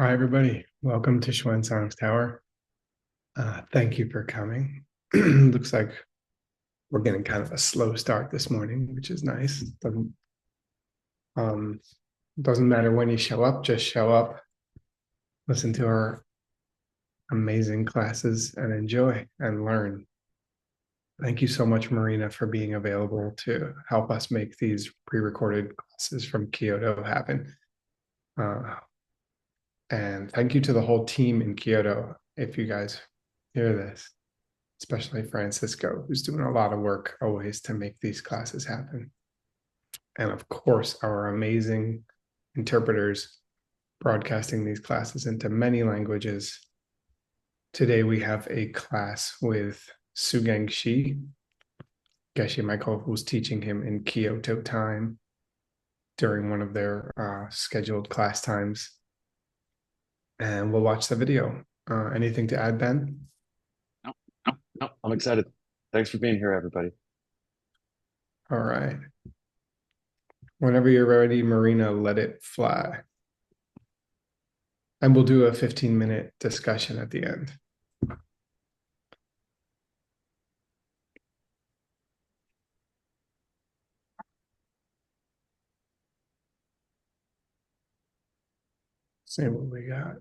Hi, everybody. Welcome to Xuanzang's Tower. Thank you for coming. Looks like we're getting kind of a slow start this morning, which is nice. Um, doesn't matter when you show up, just show up, listen to our amazing classes, and enjoy and learn. Thank you so much, Marina, for being available to help us make these pre-recorded classes from Kyoto happen. And thank you to the whole team in Kyoto. If you guys hear this, especially Francisco, who's doing a lot of work always to make these classes happen. And of course, our amazing interpreters broadcasting these classes into many languages. Today, we have a class with Sugeng Geshe Michael, who's teaching him in Kyoto time during one of their scheduled class times. And we'll watch the video. Anything to add, Ben? No, I'm excited. Thanks for being here, everybody. All right. Whenever you're ready, Marina, let it fly. And we'll do a 15-minute discussion at the end. See what we got.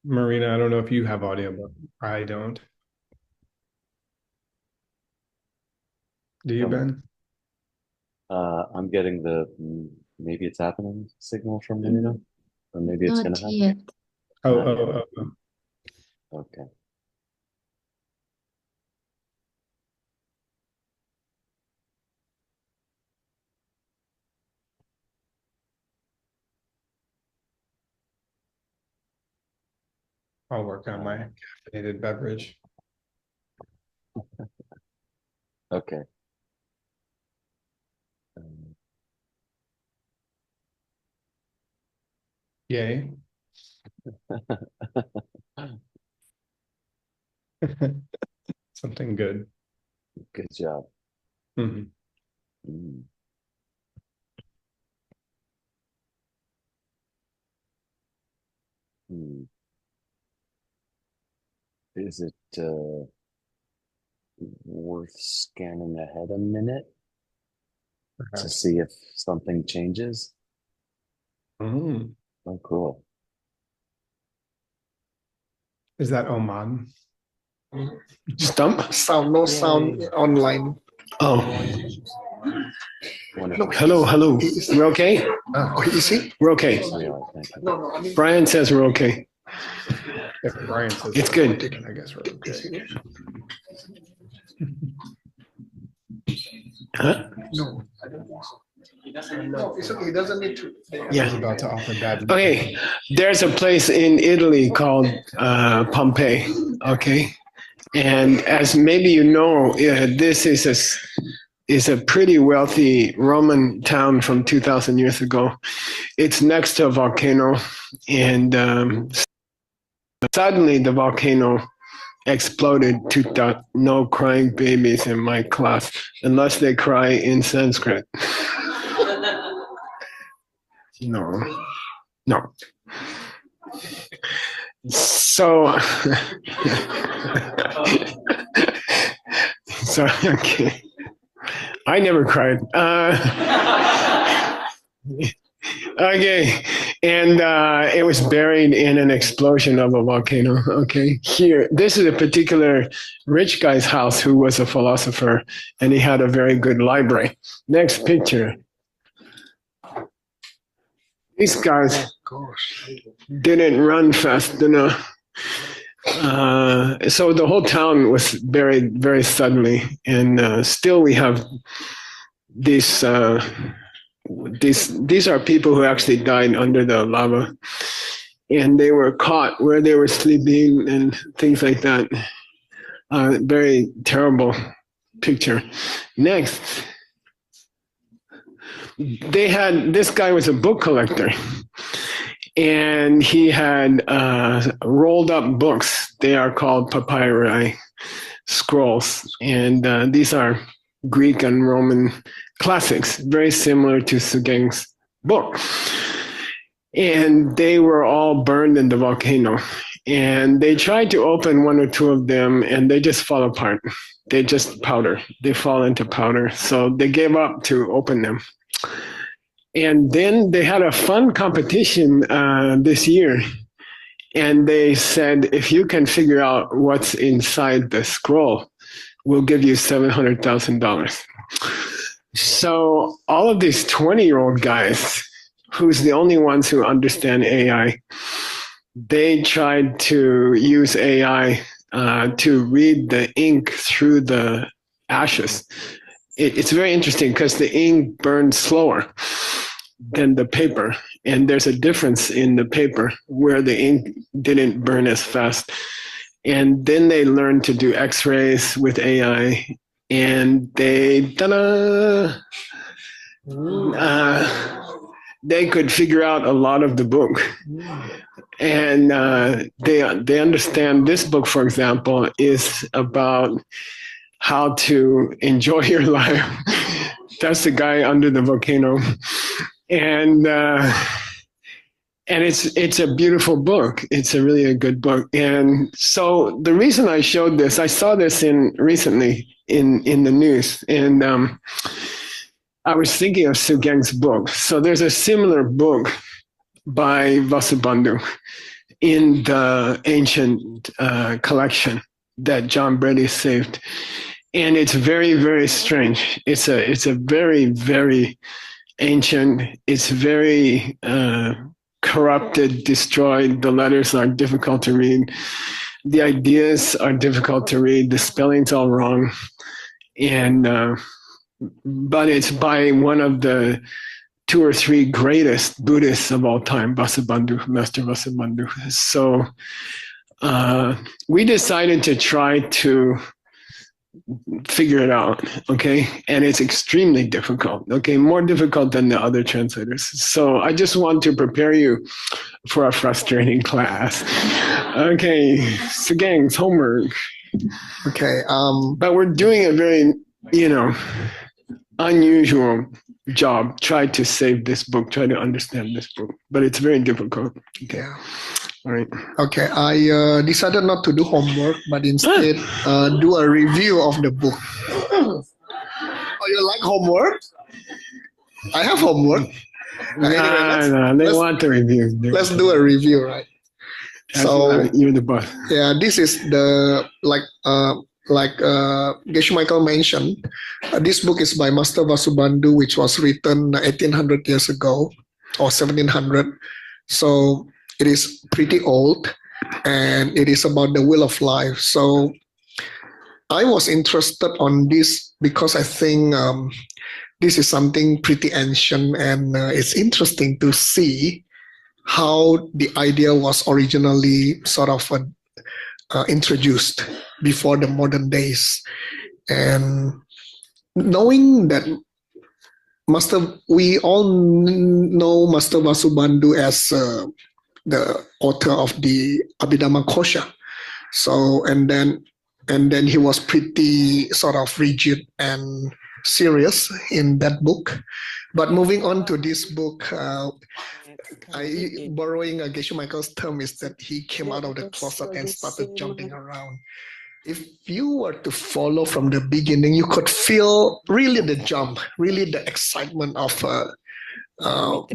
Marina, I don't know if you have audio, but I don't. Do you, Oh, Ben? I'm getting the maybe it's happening signal from Marina, or maybe it's going Not to yet. happen. Oh, Not yet. oh, oh, oh. Okay. I'll work on my caffeinated beverage. Okay. Um, Yay. Something good. Good job. Mhm. Mm. Hmm. Is it worth scanning ahead a minute to Perhaps. see if something changes? Mm. Oh, cool. Is that Oman? Stump? Sound, no sound Yay. online. Oh, Wonderful. hello. We're okay? Oh, is he? We're okay. Yes, we are. Thank you. No, no, I mean, Brian says we're okay. If Brian says It's we're good. okay, I guess we're okay. Huh? no. No, it's okay. He doesn't need to. I was Yeah. about to offer bad. Okay. There's a place in Italy called Pompeii. Okay. And as maybe you know, this is a pretty wealthy Roman town from 2,000 years ago. It's next to a volcano, and suddenly the volcano exploded. No crying babies in my class, unless they cry in Sanskrit. No. So, okay. I never cried. Okay, and it was buried in an explosion of a volcano. Okay, here, this is a particular rich guy's house who was a philosopher, and he had a very good library. Next picture. These guys didn't run fast enough. So the whole town was buried very suddenly, and still we have these. These are people who actually died under the lava, and they were caught where they were sleeping and things like that. Very terrible. picture. Next, this guy was a book collector, and he had rolled up books. They are called papyri scrolls, and these are Greek and Roman classics, very similar to Sugeng's book. And they were all burned in the volcano. And they tried to open one or two of them, and they just fall apart. They just powder. They fall into powder. So they gave up to open them. And then they had a fun competition this year. And they said, if you can figure out what's inside the scroll, we'll give you $700,000. So all of these 20-year-old guys, who's the only ones who understand AI, they tried to use AI to read the ink through the ashes. It's very interesting because the ink burns slower than the paper. And there's a difference in the paper where the ink didn't burn as fast. And then they learned to do x-rays with AI, and they, they could figure out a lot of the book. And they understand this book, for example, is about how to enjoy your life. That's the guy under the volcano. And it's a beautiful book. It's really a good book. And so the reason I showed this, I saw this recently in the news, and I was thinking of Sugeng's book. So there's a similar book by Vasubandhu in the ancient collection that John Brady saved. And it's very, very strange. It's a very, very ancient, it's very corrupted, destroyed. The letters are difficult to read. The ideas are difficult to read. The spelling's all wrong. And but it's by one of the 2 or 3 greatest Buddhists of all time, Vasubandhu, Master Vasubandhu. So we decided to try to figure it out, okay? And it's extremely difficult, okay? More difficult than the other translators. So I just want to prepare you for a frustrating class. Okay, Sugeng's homework. Okay. But we're doing a very, unusual job. Try to save this book, try to understand this book, but it's very difficult. Okay. Yeah. All right. Okay. I decided not to do homework, but instead do a review of the book. Oh, you like homework? I have homework. No, they want the review. Let's do a review, right? So you're the boss. Yeah, this is the like Geshe Michael mentioned. This book is by Master Vasubandhu, which was written 1800 years ago or 1700. So it is pretty old, and it is about the will of life. So I was interested on this because I think this is something pretty ancient, and it's interesting to see how the idea was originally sort of introduced before the modern days. And knowing that we all know Master Vasubandhu as the author of the Abhidhamma Kosha. So, and then he was pretty sort of rigid and serious in that book. But moving on to this book, borrowing Geshe Michael's term, is that he came out of the closet and started jumping around. If you were to follow from the beginning, you could feel really the jump, really the excitement of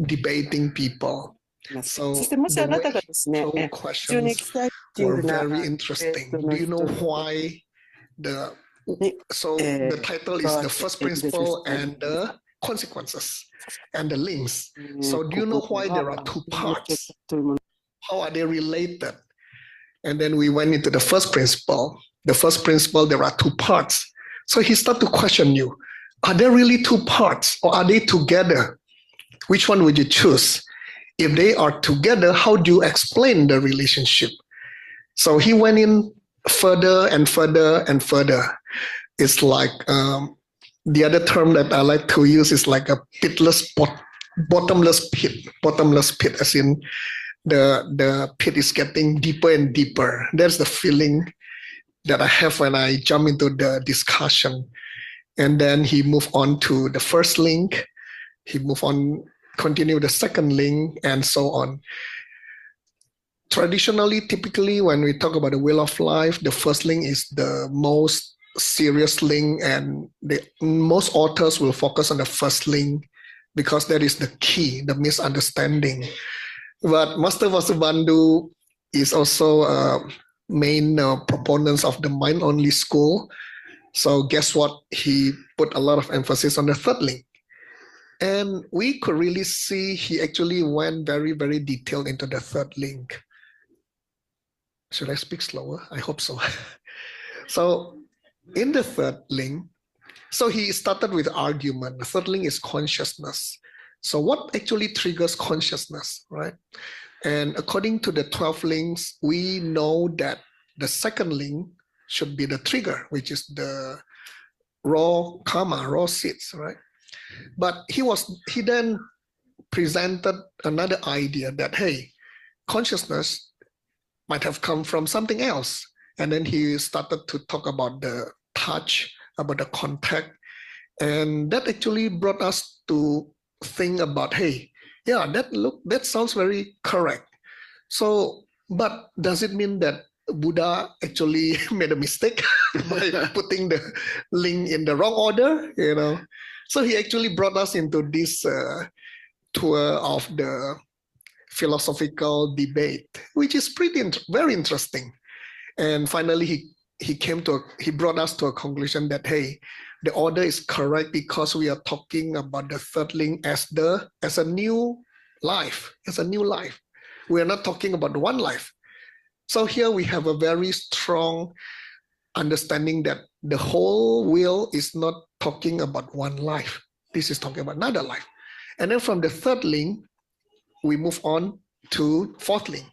debating people. So the questions were very interesting. Do you know why the title is the first principle and the consequences and the links. So do you know why there are 2 parts? How are they related? And then we went into the first principle. The first principle, there are 2 parts. So he started to question you. Are there really 2 parts, or are they together? Which one would you choose? If they are together, how do you explain the relationship? So he went in further and further and further. it's like the other term that I like to use is like a bottomless pit, as in the pit is getting deeper and deeper. That's the feeling that I have when I jump into the discussion. And then he moved on to the first link. He moved on, continue the second link, and so on. Traditionally, typically, when we talk about the wheel of life, the first link is the most serious link, and most authors will focus on the first link because that is the key, the misunderstanding. But Master Vasubandhu is also a main proponent of the mind-only school. So guess what? He put a lot of emphasis on the third link. And we could really see he actually went very, very detailed into the third link. Should I speak slower? I hope so. So in the third link, so he started with argument. The third link is consciousness. So what actually triggers consciousness, right? And according to the 12 links, we know that the second link should be the trigger, which is the raw karma, raw seeds, right? But he then presented another idea that, hey, consciousness might have come from something else. And then he started to talk about the touch, about the contact. And that actually brought us to think about, hey, yeah, that sounds very correct. So, but does it mean that Buddha actually made a mistake by putting the link in the wrong order? You know, so he actually brought us into this tour of the philosophical debate, which is very interesting. And finally, he brought us to a conclusion that, hey, the order is correct because we are talking about the third link as a new life, We are not talking about one life. So here we have a very strong understanding that the whole wheel is not talking about one life. This is talking about another life. And then from the third link, we move on to fourth link.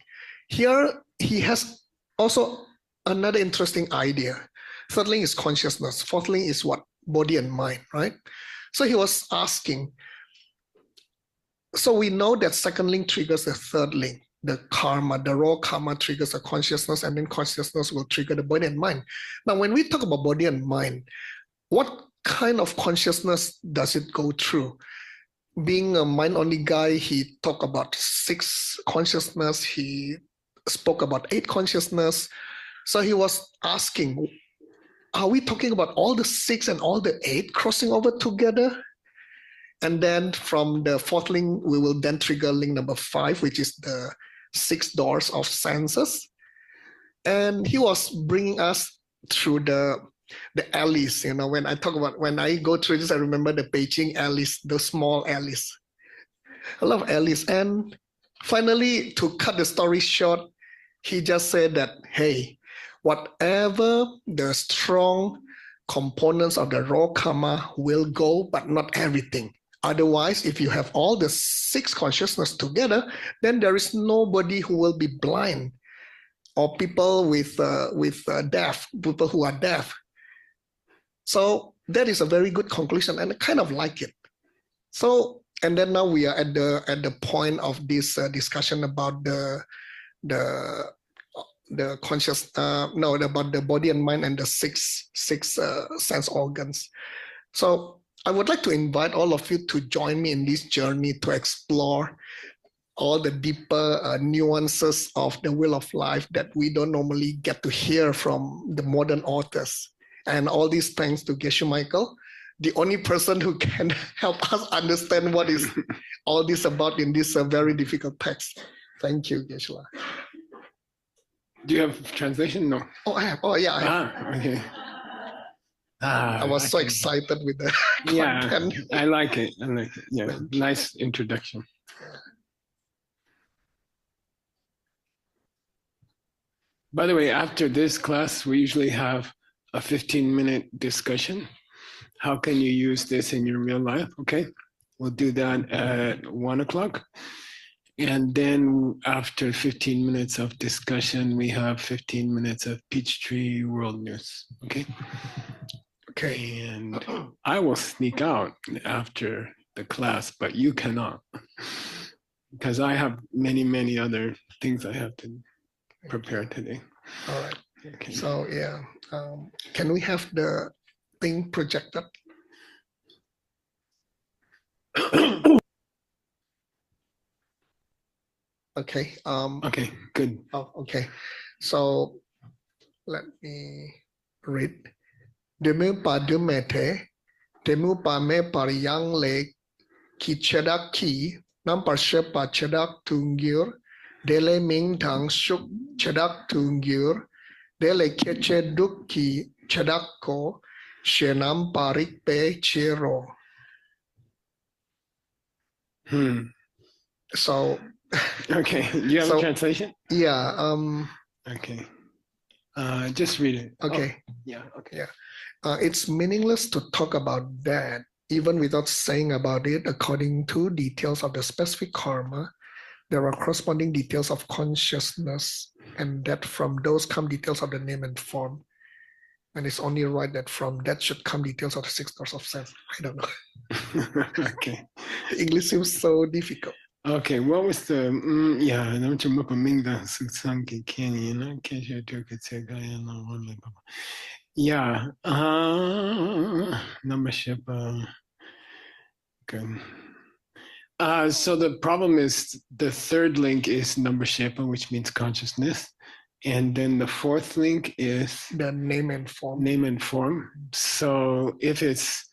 Here he has also another interesting idea. Third link is consciousness. Fourth link is what? Body and mind, right? So he was asking, so we know that second link triggers the third link. The karma, the raw karma triggers the consciousness, and then consciousness will trigger the body and mind. Now, when we talk about body and mind, what kind of consciousness does it go through? Being a mind-only guy, he talked about 6 consciousness. He spoke about 8 consciousness. So he was asking, are we talking about all the 6 and all the 8 crossing over together? And then from the fourth link, we will then trigger link number 5, which is the 6 doors of senses. And he was bringing us through the alleys. You know, when I go through this, I remember the Beijing alleys, the small alleys. I love alleys. And finally, to cut the story short, he just said that, hey, whatever the strong components of the raw karma will go, but not everything. Otherwise, if you have all the 6 consciousness together, then there is nobody who will be blind, or people with deaf, people who are deaf. So that is a very good conclusion, and I kind of like it. So, and then now we are at the point of this discussion about about the body and mind and the six sense organs. So I would like to invite all of you to join me in this journey to explore all the deeper nuances of the wheel of life that we don't normally get to hear from the modern authors. And all these thanks to Geshe Michael, the only person who can help us understand what is all this about in this very difficult text. Thank you, Geshe. Do you have translation? No. Oh, I have. Oh, yeah. I have. Okay. I was so excited with the content. I like it. Yeah, nice introduction. By the way, after this class, we usually have a 15-minute discussion. How can you use this in your real life? Okay, we'll do that at 1 o'clock. And then after 15 minutes of discussion, we have 15 minutes of Peachtree World News. Okay. Okay. And I will sneak out after the class, but you cannot. Because I have many other things I have to prepare today. All right. Okay. So yeah, can we have the thing projected? Okay. Okay, good. Oh, okay. So let me read. Demu pa dumete, demu pa me par yang le ki chedak ki, nam par she pa chedak tungyur, dele ming tang shuk chedak tungyur, dele keche duk ki chedak ko, she nam parik pe chero. So Okay, do you have a translation? Yeah. Okay. Just read it. Okay. Oh, yeah. Okay. Yeah. It's meaningless to talk about that, even without saying about it. According to details of the specific karma, there are corresponding details of consciousness, and that from those come details of the name and form. And it's only right that from that should come details of the 6 doors of sense. I don't know. Okay. English seems so difficult. Okay, what was the membership good. So the problem is the third link is numbership, which means consciousness. And then the fourth link is the name and form. Name and form. So if it's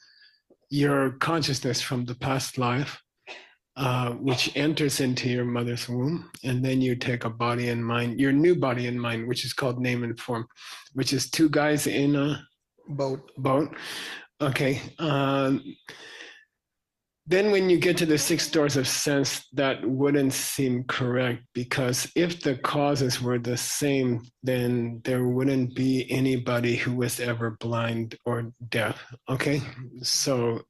your consciousness from the past life, which enters into your mother's womb, and then you take a body and mind, your new body and mind, which is called name and form, which is two guys in a boat. Okay. Then when you get to the 6 doors of sense, that wouldn't seem correct, because if the causes were the same, then there wouldn't be anybody who was ever blind or deaf. Okay. So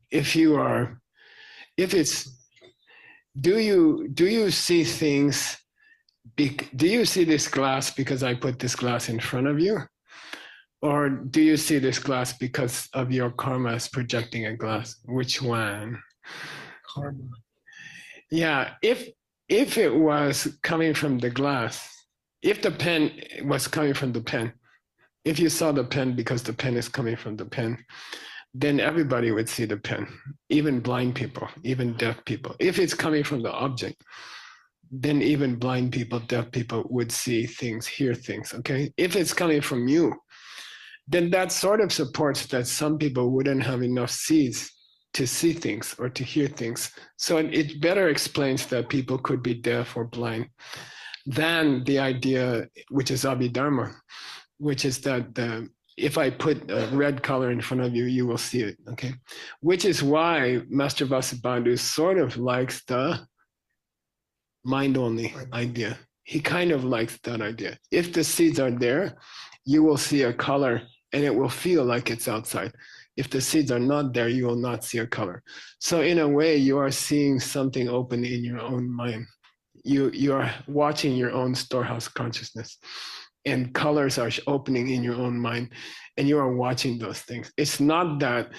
do you see things? Do you see this glass because I put this glass in front of you? Or do you see this glass because of your karma as projecting a glass? Which one? Karma. Yeah, if it was coming from the glass, if the pen was coming from the pen, if you saw the pen because the pen is coming from the pen, then everybody would see the pen, even blind people, even deaf people. If it's coming from the object, then even blind people, deaf people would see things, hear things, okay? If it's coming from you, then that sort of supports that some people wouldn't have enough seeds to see things or to hear things. So it better explains that people could be deaf or blind than the idea, which is Abhidharma, which is that if I put a red color in front of you, you will see it, okay? Which is why Master Vasubandhu sort of likes the mind-only idea. He kind of likes that idea. If the seeds are there, you will see a color and it will feel like it's outside. If the seeds are not there, you will not see a color. So in a way, you are seeing something open in your own mind. You are watching your own storehouse consciousness, and colors are opening in your own mind, and you are watching those things. It's not that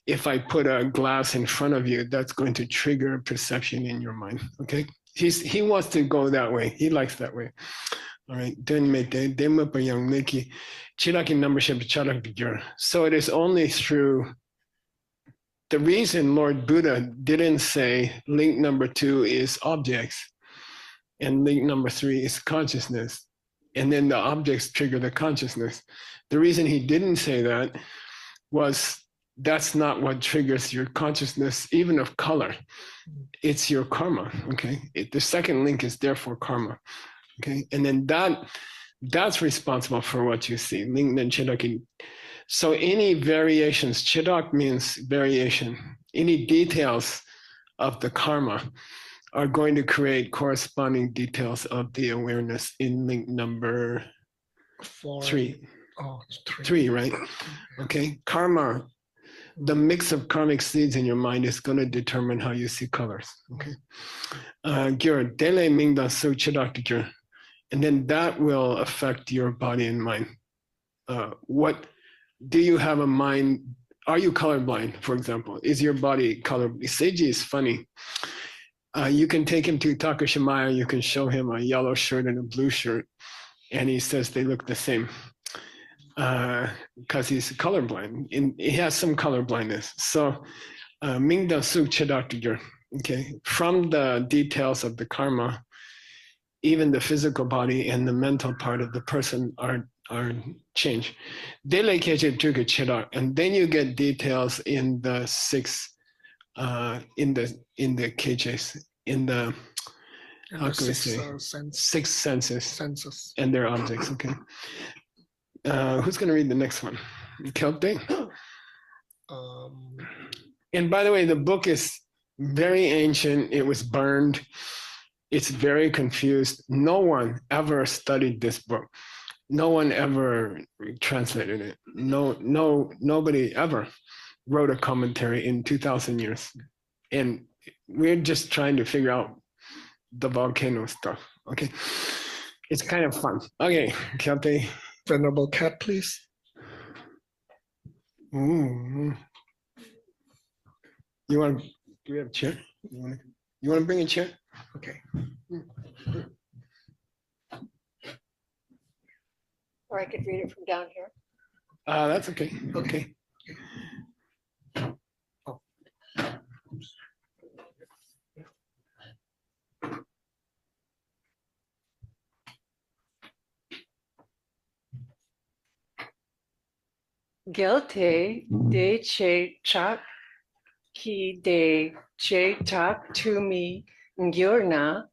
if I put a glass in front of you, that's going to trigger perception in your mind, okay? He wants to go that way. He likes that way. All right. So it is only through the reason Lord Buddha didn't say link number 2 is objects and link number 3 is consciousness, and then the objects trigger the consciousness. The reason he didn't say that was that's not what triggers your consciousness, even of color. It's your karma, okay? The second link is therefore karma, okay? And then that's responsible for what you see. So any variations, chidak means variation. Any details of the karma are going to create corresponding details of the awareness in link number 3. Oh, 3, right? Okay, karma, the mix of karmic seeds in your mind is going to determine how you see colors, okay? And then that will affect your body and mind. What do you have a mind? are you colorblind, for example? Is your body colorblind? Seiji is funny. You can take him to Takashimaya, you can show him a yellow shirt and a blue shirt, and he says they look the same because he's colorblind. He has some color blindness. So, Mingda Suk Chedaktiger, okay, from the details of the karma, even the physical body and the mental part of the person are changed. And then you get details in the six, in the KJs, in the how can we say six senses and their objects. Okay, who's going to read the next one? Kelte. And by the way, the book is very ancient. It was burned. It's very confused. No one ever studied this book. No one ever translated it. Nobody ever wrote a commentary in 2,000 years. And we're just trying to figure out the volcano stuff. Okay. It's kind of fun. Okay, Kelte. Venerable Cat, please. Ooh. Do we have a chair? You want to bring a chair? Okay. Or I could read it from down here. That's okay. Okay. Oh. Gelte de che chak ki de che tak to me ngurna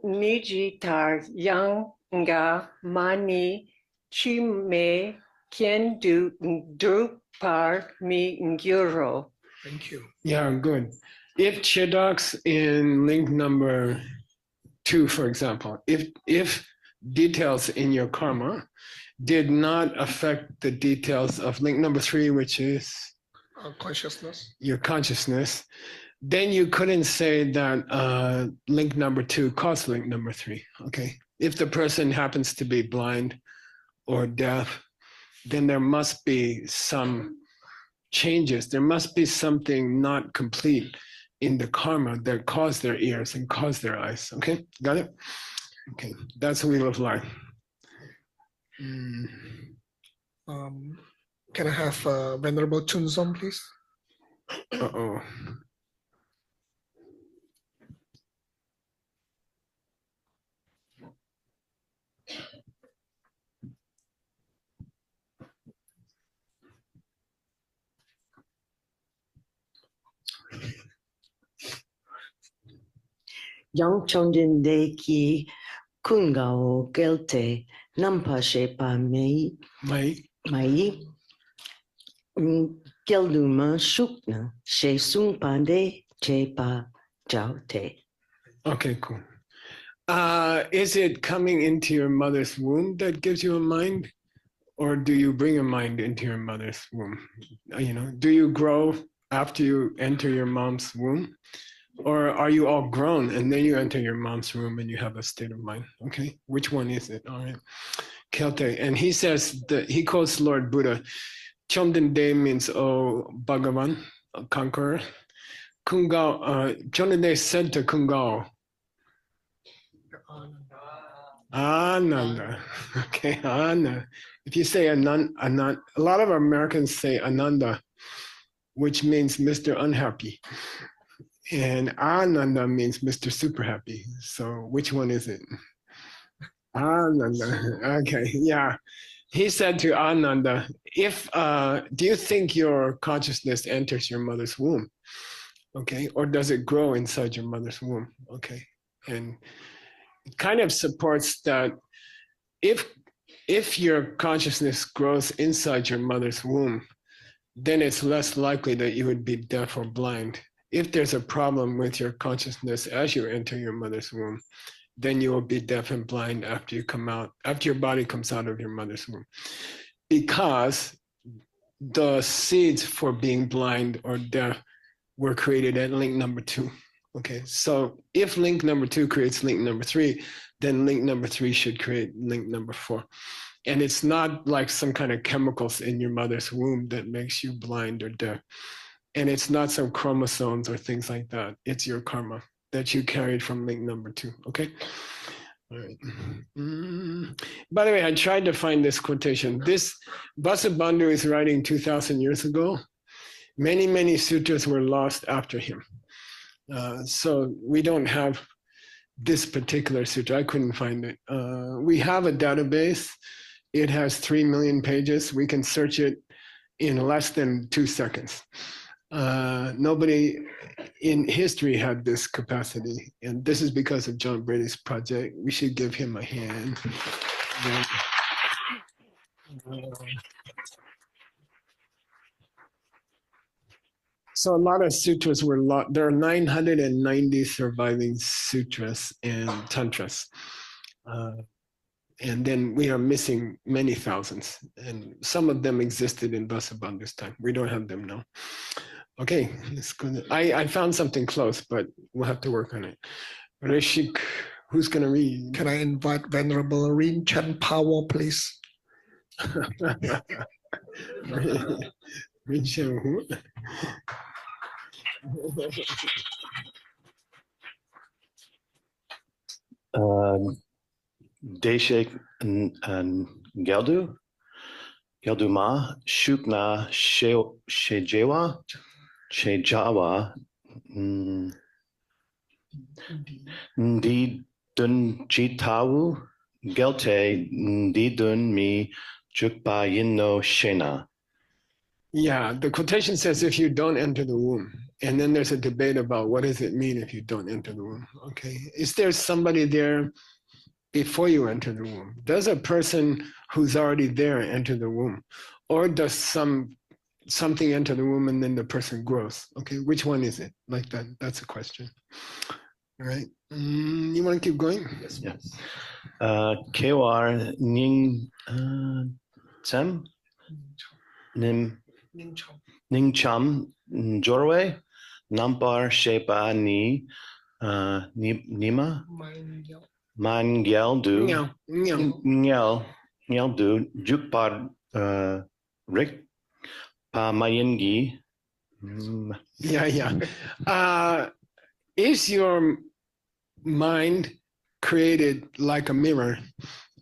niji tar yang nga mani chi me kien du par mi nguro. Thank you. Yeah, good. If Chedaks in link number 2, for example, if details in your karma did not affect the details of link number 3, which is Consciousness. Your consciousness, then you couldn't say that link number 2 caused link number 3. Okay. If the person happens to be blind or deaf, then there must be some changes. There must be something not complete in the karma that caused their ears and caused their eyes. Okay, got it? Okay, that's Wheel of Life. Can I have Venerable Xuanzang, please? Uh-oh. Yang Chondin de ki kungao gelte nampa shepa mei gelduma shukna she sung pande chepa jaute. Okay, cool. Is it coming into your mother's womb that gives you a mind? Or do you bring a mind into your mother's womb? Do you grow after you enter your mom's womb? Or are you all grown and then you enter your mom's room and you have a state of mind? Okay, which one is it? All right, Kelte. And he says that he quotes Lord Buddha. Chomden De means, oh, Bhagavan, a conqueror. Kungao, Chomden De said to Kungao, Ananda. Okay, Ananda. If you say Ananda, a lot of Americans say Ananda, which means Mr. Unhappy. And Ananda means Mr. Super Happy. So which one is it? Ananda. Okay, yeah. He said to Ananda, do you think your consciousness enters your mother's womb? Okay, or does it grow inside your mother's womb? Okay, and it kind of supports that if your consciousness grows inside your mother's womb, then it's less likely that you would be deaf or blind. If there's a problem with your consciousness as you enter your mother's womb, then you will be deaf and blind after your body comes out of your mother's womb. Because the seeds for being blind or deaf were created at link number 2. Okay, so if link number 2 creates link number 3, then link number 3 should create link number 4. And it's not like some kind of chemicals in your mother's womb that makes you blind or deaf. And it's not some chromosomes or things like that. It's your karma that you carried from link number 2. Okay. All right. By the way, I tried to find this quotation. This Vasubandhu is writing 2,000 years ago. Many, many sutras were lost after him. So we don't have this particular sutra. I couldn't find it. We have a database. It has 3 million pages. We can search it in less than 2 seconds. Nobody in history had this capacity, and this is because of John Brady's project. We should give him a hand. So a lot of sutras were lost. There are 990 surviving sutras and tantras. And then we are missing many thousands. And some of them existed in Vasubandhu's time. We don't have them now. Okay, let's go. I found something close, but we'll have to work on it. Rishik, who's going to read? Can I invite Venerable Rin Chen Power, please? Rin Chen who? Geshe Geldu Ma Shukna Shejawa Ndi Dun Jitawu Gelte Ndi Dun Mi Jukpa Yinno Shena. Yeah, the quotation says if you don't enter the womb. And then there's a debate about what does it mean if you don't enter the womb. Okay, is there somebody there before you enter the womb? Does a person who's already there enter the womb? Or does something enter the womb and then the person grows? Okay, which one is it? Like that, that's a question. All right, you want to keep going? Yes. Kewar Ning Tsem Ning Cham Jorwe Nampar Shepa Ni Nima Man Du Nyal Du Jukpar Rick Pa Mayengi. Yeah. Is your mind created like a mirror?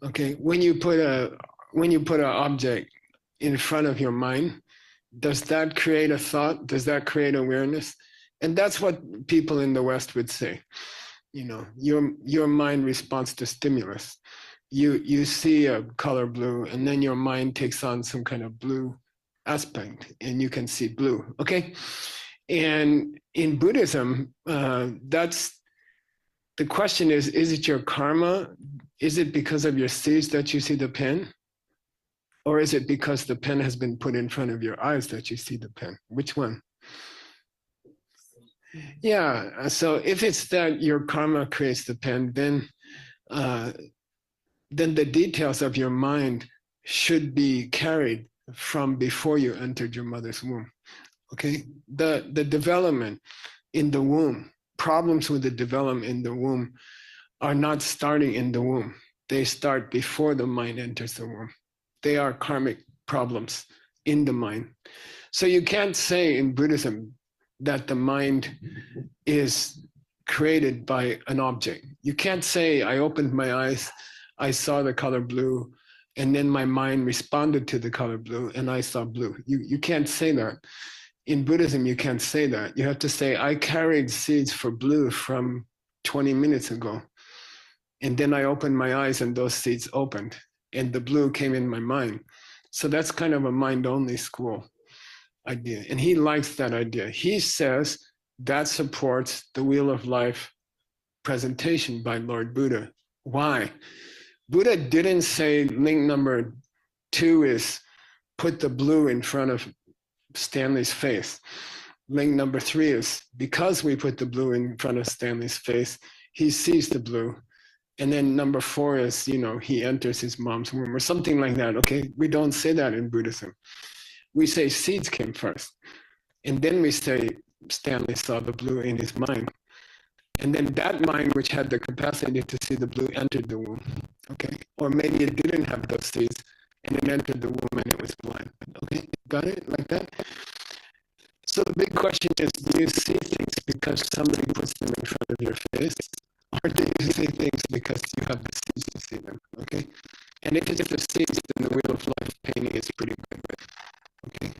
Okay, when you put an object in front of your mind, does that create a thought? Does that create awareness? And that's what people in the West would say. You know, your mind responds to stimulus. You see a color blue, and then your mind takes on some kind of blue aspect, and you can see blue. Okay, and in Buddhism, that's the question: is it your karma? Is it because of your seeds that you see the pen? Or is it because the pen has been put in front of your eyes that you see the pen? Which one? Yeah, so if it's that your karma creates the pen, then the details of your mind should be carried from before you entered your mother's womb. Okay, the development in the womb, problems with the development in the womb are not starting in the womb. They start before the mind enters the womb. They are karmic problems in the mind. So you can't say in Buddhism that the mind is created by an object. You can't say, I opened my eyes, I saw the color blue, and then my mind responded to the color blue, and I saw blue. You can't say that. In Buddhism, you can't say that. You have to say, I carried seeds for blue from 20 minutes ago. And then I opened my eyes and those seeds opened and the blue came in my mind. So that's kind of a mind-only school idea. And he likes that idea. He says that supports the Wheel of Life presentation by Lord Buddha. Why? Buddha didn't say link number 2 is put the blue in front of Stanley's face. Link number 3 is because we put the blue in front of Stanley's face, he sees the blue. And then number 4 is, he enters his mom's womb or something like that. Okay, we don't say that in Buddhism. We say seeds came first. And then we say Stanley saw the blue in his mind. And then that mind, which had the capacity to see the blue, entered the womb. Okay, or maybe it didn't have those seeds, and it entered the womb and it was blind. Okay, got it like that? So the big question is, do you see things because somebody puts them in front of your face? Or do you see things because you have the seeds to see them? Okay? And if it's the seeds, then the wheel of life painting is pretty good. Okay?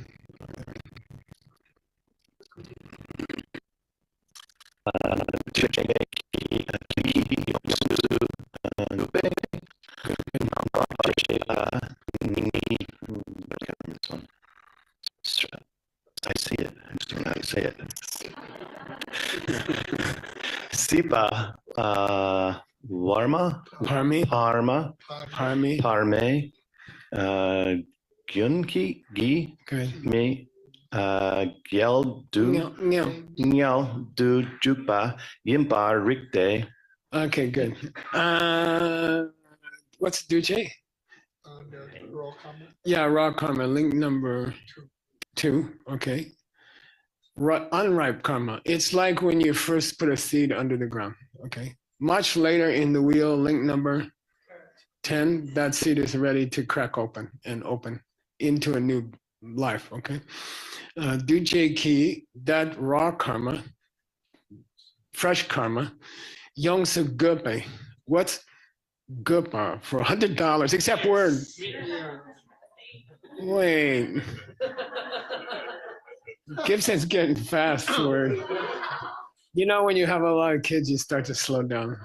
I see it. I'm just doing how you say it. Sipa Varma Parmi, Parma Parmi, Parme Gyunki Gi good. Me Gyel Du Nyal Du Jupa Yimpa Rikde. Okay, good. What's Duce? The raw comment. Yeah, raw karma, link number 2. Okay. Unripe karma. It's like when you first put a seed under the ground. Okay. Much later in the wheel, link number 10, that seed is ready to crack open and open into a new life. Okay. Duce ki, that raw karma, fresh karma, Yongsu Gupe. What's Gupa for $100? Except word. Wait. Gibson's getting fast word. You know, when you have a lot of kids, you start to slow down.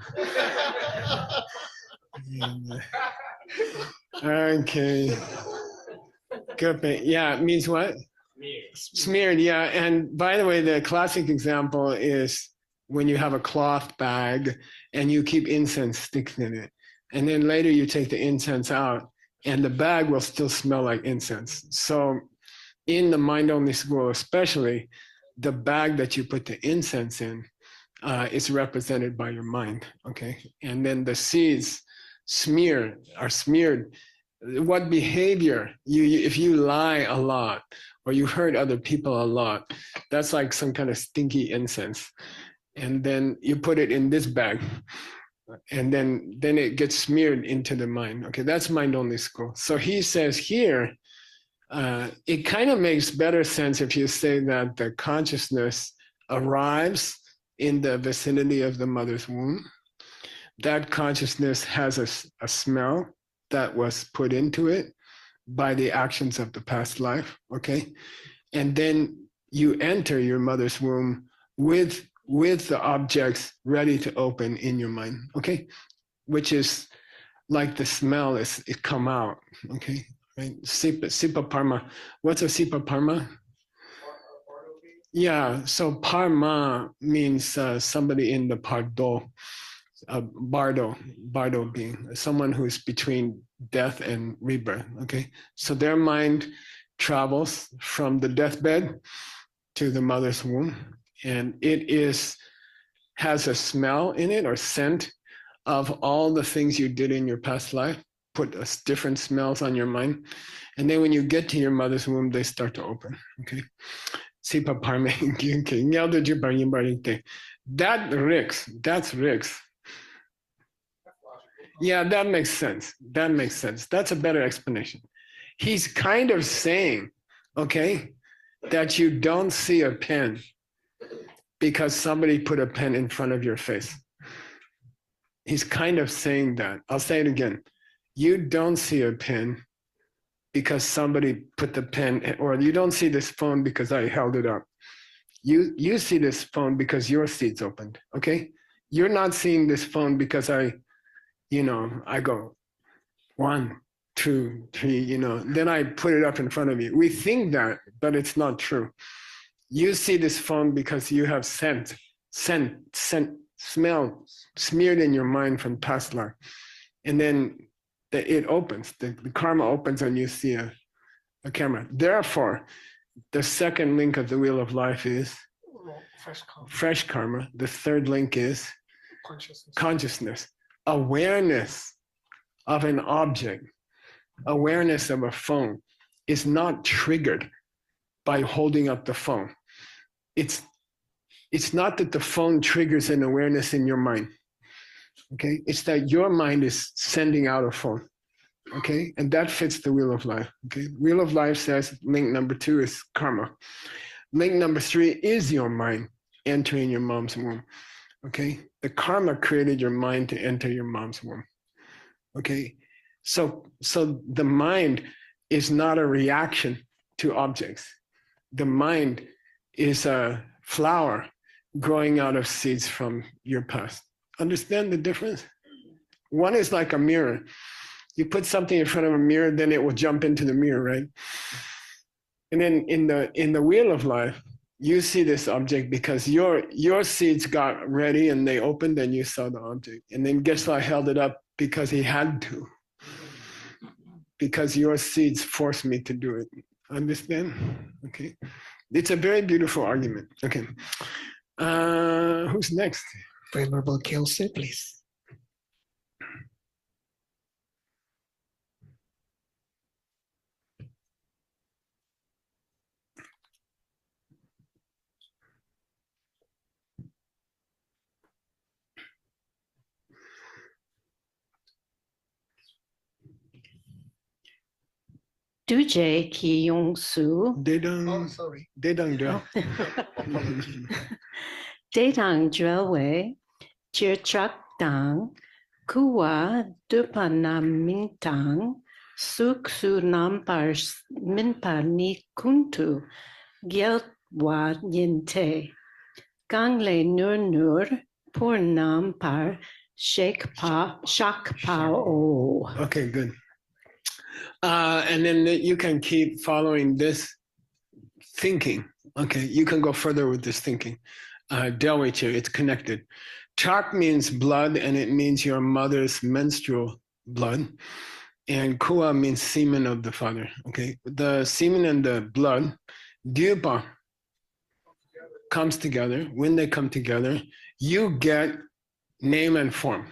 Okay. Gupe. Yeah, it means what? Smeared, yeah. And by the way, the classic example is when you have a cloth bag and you keep incense sticks in it. And then later you take the incense out and the bag will still smell like incense. So in the mind-only school especially, the bag that you put the incense in is represented by your mind, okay? And then the seeds are smeared. What behavior? If you lie a lot or you hurt other people a lot, that's like some kind of stinky incense. And then you put it in this bag and then it gets smeared into the mind. Okay, that's mind-only school. So he says here, it kind of makes better sense if you say that the consciousness arrives in the vicinity of the mother's womb. That consciousness has a smell that was put into it by the actions of the past life, okay? And then you enter your mother's womb with the objects ready to open in your mind, okay? Which is like the smell it come out, okay? Right? Sipa Parma. What's a Sipa Parma? Yeah, so Parma means somebody in the Pardo, Bardo being, someone who's between death and rebirth, okay? So their mind travels from the deathbed to the mother's womb, and it has a smell in it or scent of all the things you did in your past life, put different smells on your mind. And then when you get to your mother's womb, they start to open, okay? That's Rick's. Yeah, that makes sense. That's a better explanation. He's kind of saying, okay, that you don't see a pen because somebody put a pen in front of your face. He's kind of saying that. I'll say it again. You don't see a pen because somebody put the pen, or you don't see this phone because I held it up. You see this phone because your seat's opened, okay? You're not seeing this phone because I go 1, 2, 3, then I put it up in front of you. We think that, but it's not true. You see this phone because you have scent, smell smeared in your mind from past life. And then it opens, the karma opens and you see a camera. Therefore, the second link of the wheel of life is fresh karma. The third link is consciousness. Awareness of an object, awareness of a phone is not triggered by holding up the phone. It's not that the phone triggers an awareness in your mind. Okay, it's that your mind is sending out a phone. Okay, and that fits the wheel of life. Okay, wheel of life says link number 2 is karma. Link number 3 is your mind entering your mom's womb. Okay, the karma created your mind to enter your mom's womb. Okay, so the mind is not a reaction to objects. The mind is a flower growing out of seeds from your past. Understand the difference? One is like a mirror. You put something in front of a mirror, then it will jump into the mirror, right? And then in the wheel of life, you see this object because your seeds got ready and they opened and you saw the object. And then Geshe held it up because he had to. Because your seeds forced me to do it. Understand? Okay. It's a very beautiful argument. Okay. Who's next? Venerable Kelsey, please. Duje ki yong su. Dedang. Sorry. Dedang. Dedang Drelwe, Chirchak Dang, Kuwa Dupanamintang, Suk Su Nampar Minpa Ni Kuntu, Gyelwa Yinte, Gangle Nur Nur, Pur Nampar, Shakpa O. Okay, good. And then you can keep following this thinking. Okay, you can go further with this thinking. Delwicher, it's connected. Chak means blood, and it means your mother's menstrual blood. And Kua means semen of the father. Okay, the semen and the blood, Dyupa, comes together. When they come together, you get name and form.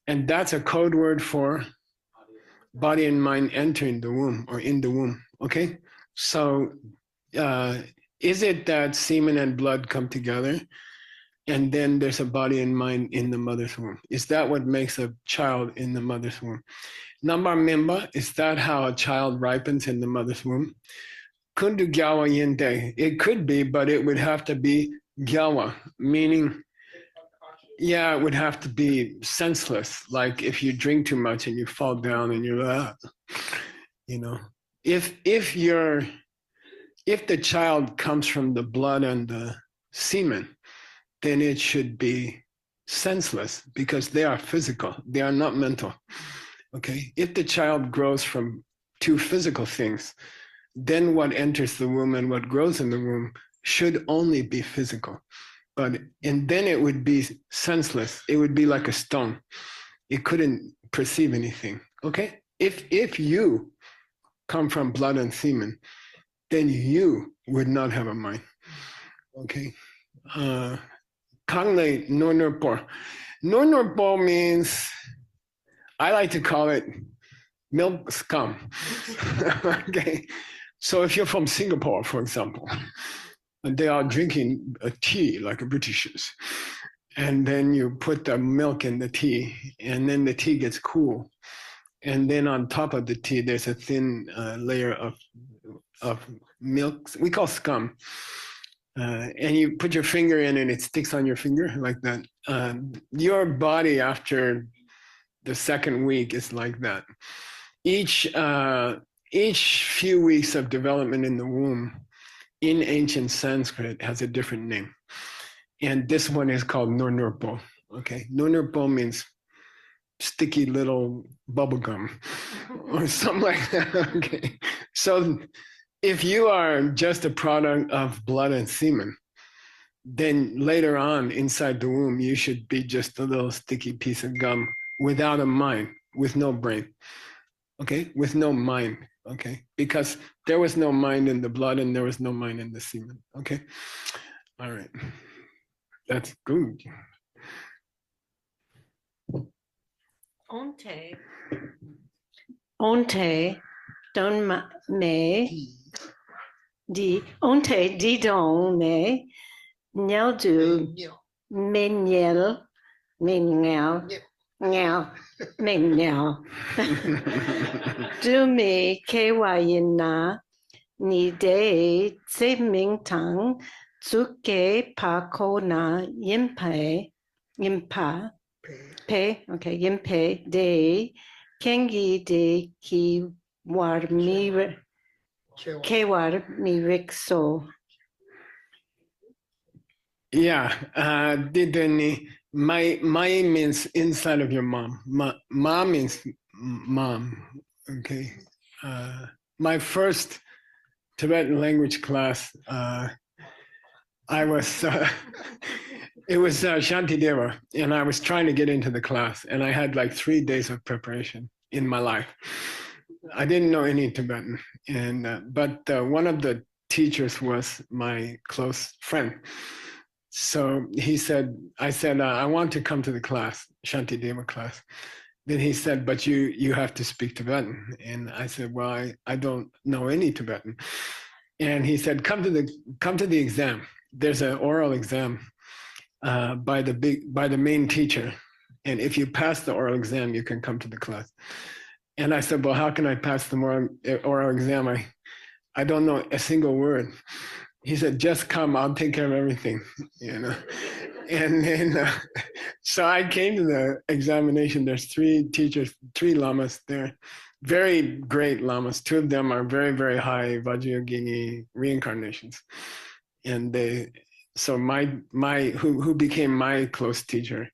And that's a code word for body and mind entering the womb or in the womb. Okay, so is it that semen and blood come together and then there's a body and mind in the mother's womb? Is that what makes a child in the mother's womb? Nambar Mimba, is that how a child ripens in the mother's womb? Kundu Gyawa Yente, it could be, but it would have to be Gyawa, meaning, yeah, it would have to be senseless. Like if you drink too much and you fall down and you're, you know, if the child comes from the blood and the semen, then it should be senseless because they are physical. They are not mental. Okay. If the child grows from two physical things, then what enters the womb and what grows in the womb should only be physical. And then it would be senseless. It would be like a stone. It couldn't perceive anything. Okay. If you come from blood and semen, then you would not have a mind. Okay. Kangle Nornorpo. Nornorpo means, I like to call it milk scum. Okay. So if you're from Singapore, for example, and they are drinking a tea like Britishers, and then you put the milk in the tea, and then the tea gets cool. And then on top of the tea, there's a thin layer of milk, we call scum. And you put your finger in and it sticks on your finger like that. Your body after the second week is like that. Each few weeks of development in the womb in ancient Sanskrit has a different name. And this one is called Nornorpo. Okay, Nornorpo means sticky little bubble gum or something like that. Okay, so if you are just a product of blood and semen, then later on inside the womb, you should be just a little sticky piece of gum without a mind, with no brain. Okay, with no mind. Okay, because there was no mind in the blood and there was no mind in the semen. Okay, all right, that's good. Onte don me di don me nyal du menyel mình nghèo, nghèo, mình nghèo. Du mi kê wa yin na, ni de se ming tang, zu ke pa ko na yin pa, pe, okay, yin pe de, kengi de ki war mi, ke war mi rikso. Yeah, didn't my means inside of your mom. Ma means mom. Okay. My first Tibetan language class, I was it was Shantideva, and I was trying to get into the class, and I had like 3 days of preparation in my life. I didn't know any Tibetan, and but one of the teachers was my close friend. So he said, I said, I want to come to the class, Shantideva class. Then he said, but you have to speak Tibetan. And I said, well, I don't know any Tibetan. And he said, come to the exam. There's an oral exam by the main teacher. And if you pass the oral exam, you can come to the class. And I said, well, how can I pass the oral exam? I don't know a single word. He said, just come, I'll take care of everything, you know. And then, so I came to the examination. There's 3 teachers, 3 lamas there, very great lamas. 2 of them are very, very high Vajrayogini reincarnations. And so who became my close teacher,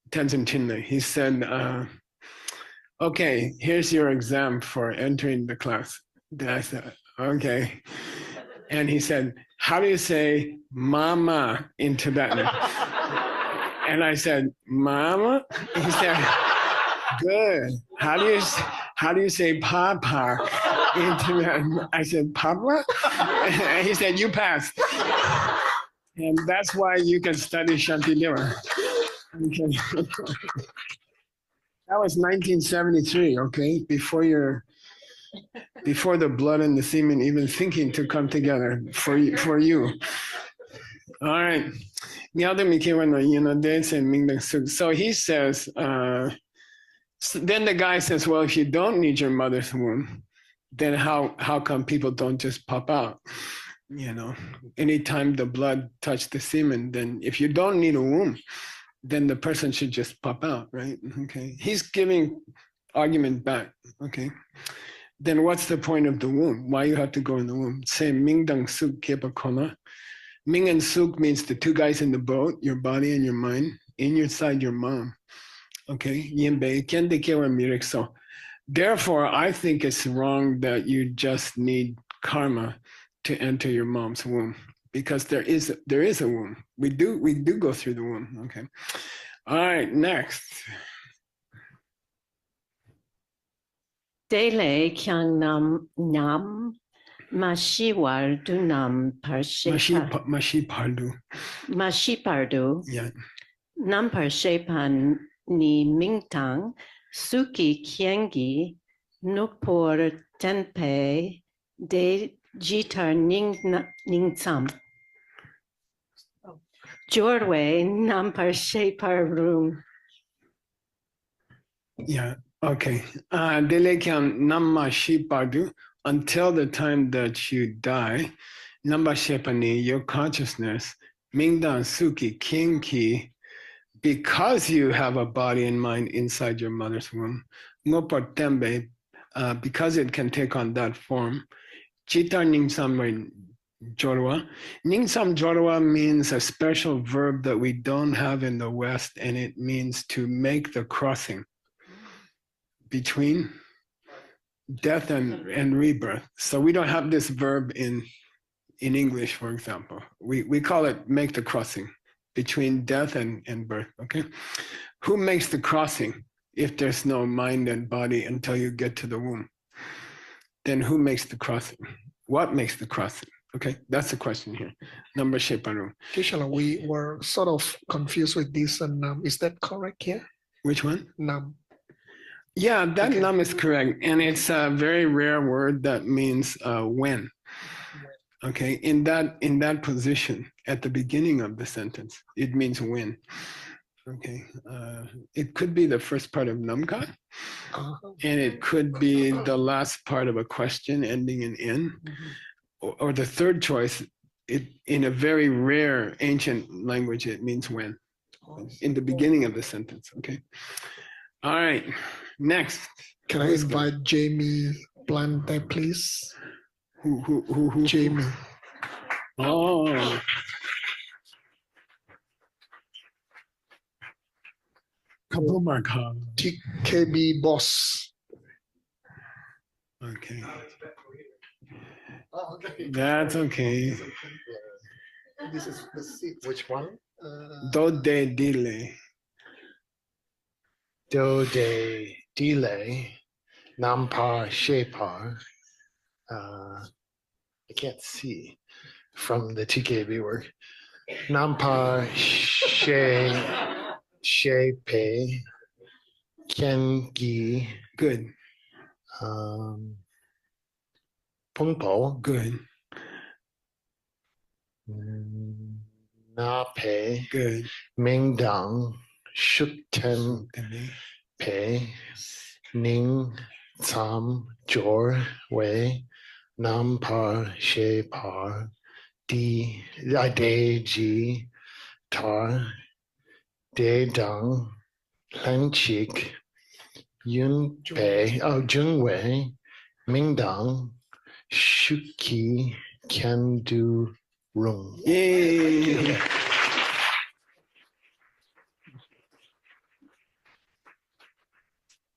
Tenzin Chinle, he said, okay, here's your exam for entering the class. Then I said, okay. And he said, how do you say mama in Tibetan? And I said, mama? He said, good. How do you say papa in Tibetan? I said, papa? And he said, you passed. And that's why you can study Shantideva. Okay. That was 1973, okay? Before the blood and the semen even thinking to come together for you. All right. So he says, so then the guy says, well, if you don't need your mother's womb, then how come people don't just pop out? You know, anytime the blood touched the semen, then if you don't need a womb, then the person should just pop out, right? Okay. He's giving argument back. Okay. Then what's the point of the womb? Why you have to go in the womb? Say Ming Dang Suk Kepa Kona. Ming and Suk means the 2 guys in the boat, your body and your mind, inside your mom. Okay. So therefore, I think it's wrong that you just need karma to enter your mom's womb, because there is a womb. We do go through the womb. Okay. All right, next. Dele kyang nam mashiwar du nam Mashipardu. Mashipardu. Yeah. Nam parshepan ni mingtang suki kiengi nupur tenpe de jitar ning tsam. Jorwe nam parsheparum. Yeah. Okay. Delekyam namma shipadu, until the time that you die, namba shepani, your consciousness, mingdan suki kinki, because you have a body and mind inside your mother's womb, ngopar tembe, because it can take on that form, chita ningsam jorwa. Ningsam jorwa means a special verb that we don't have in the West, and it means to make the crossing between death and rebirth. So we don't have this verb in English, for example. We call it make the crossing between death and birth, okay? Who makes the crossing if there's no mind and body until you get to the womb? Then who makes the crossing? What makes the crossing? Okay, that's the question here. Number Sheparu. Kishala, we were sort of confused with this and is that correct here? Which one? Nam. Yeah, that nam is correct. And it's a very rare word that means when. Okay, in that position at the beginning of the sentence, it means when. Okay. It could be the first part of Namka, and it could be the last part of a question ending in in, or the third choice. It in a very rare ancient language, it means when, in the beginning of the sentence. Okay. All right. Next. Can I invite Jamie Plante, please? Who? Jamie. Oh. TKB boss. Okay. Oh, okay. That's okay. This is the seat. Which one? Do de dile. Do de delay. Nampa shepar. I can't see from the TKB work. Nampa shepe. Kengi. Good. Pungpo. Good. Nape. Good. Mingdang. Shukten. Pe. Ning. Tam. Jor. Wei. Nampar. Shepar. De. De. Ji. Tar. De. Dang. Lanchik. Yun Bei. Oh, Jung Wei. Mingdang. Shuki. Can do room. Yay.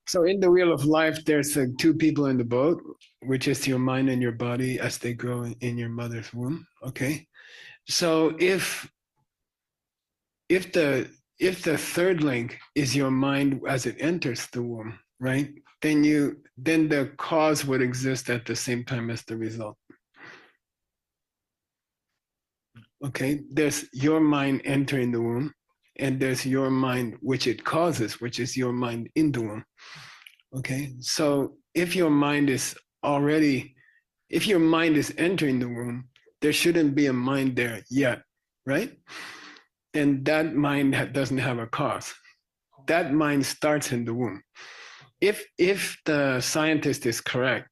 So in the wheel of life, there's two people in the boat, which is your mind and your body as they grow in your mother's womb. Okay. So if the third link is your mind as it enters the womb, right? Then the cause would exist at the same time as the result. Okay, there's your mind entering the womb, and there's your mind which it causes, which is your mind in the womb. Okay, so if your mind is entering the womb, there shouldn't be a mind there yet, right? And that mind doesn't have a cause. That mind starts in the womb. If the scientist is correct,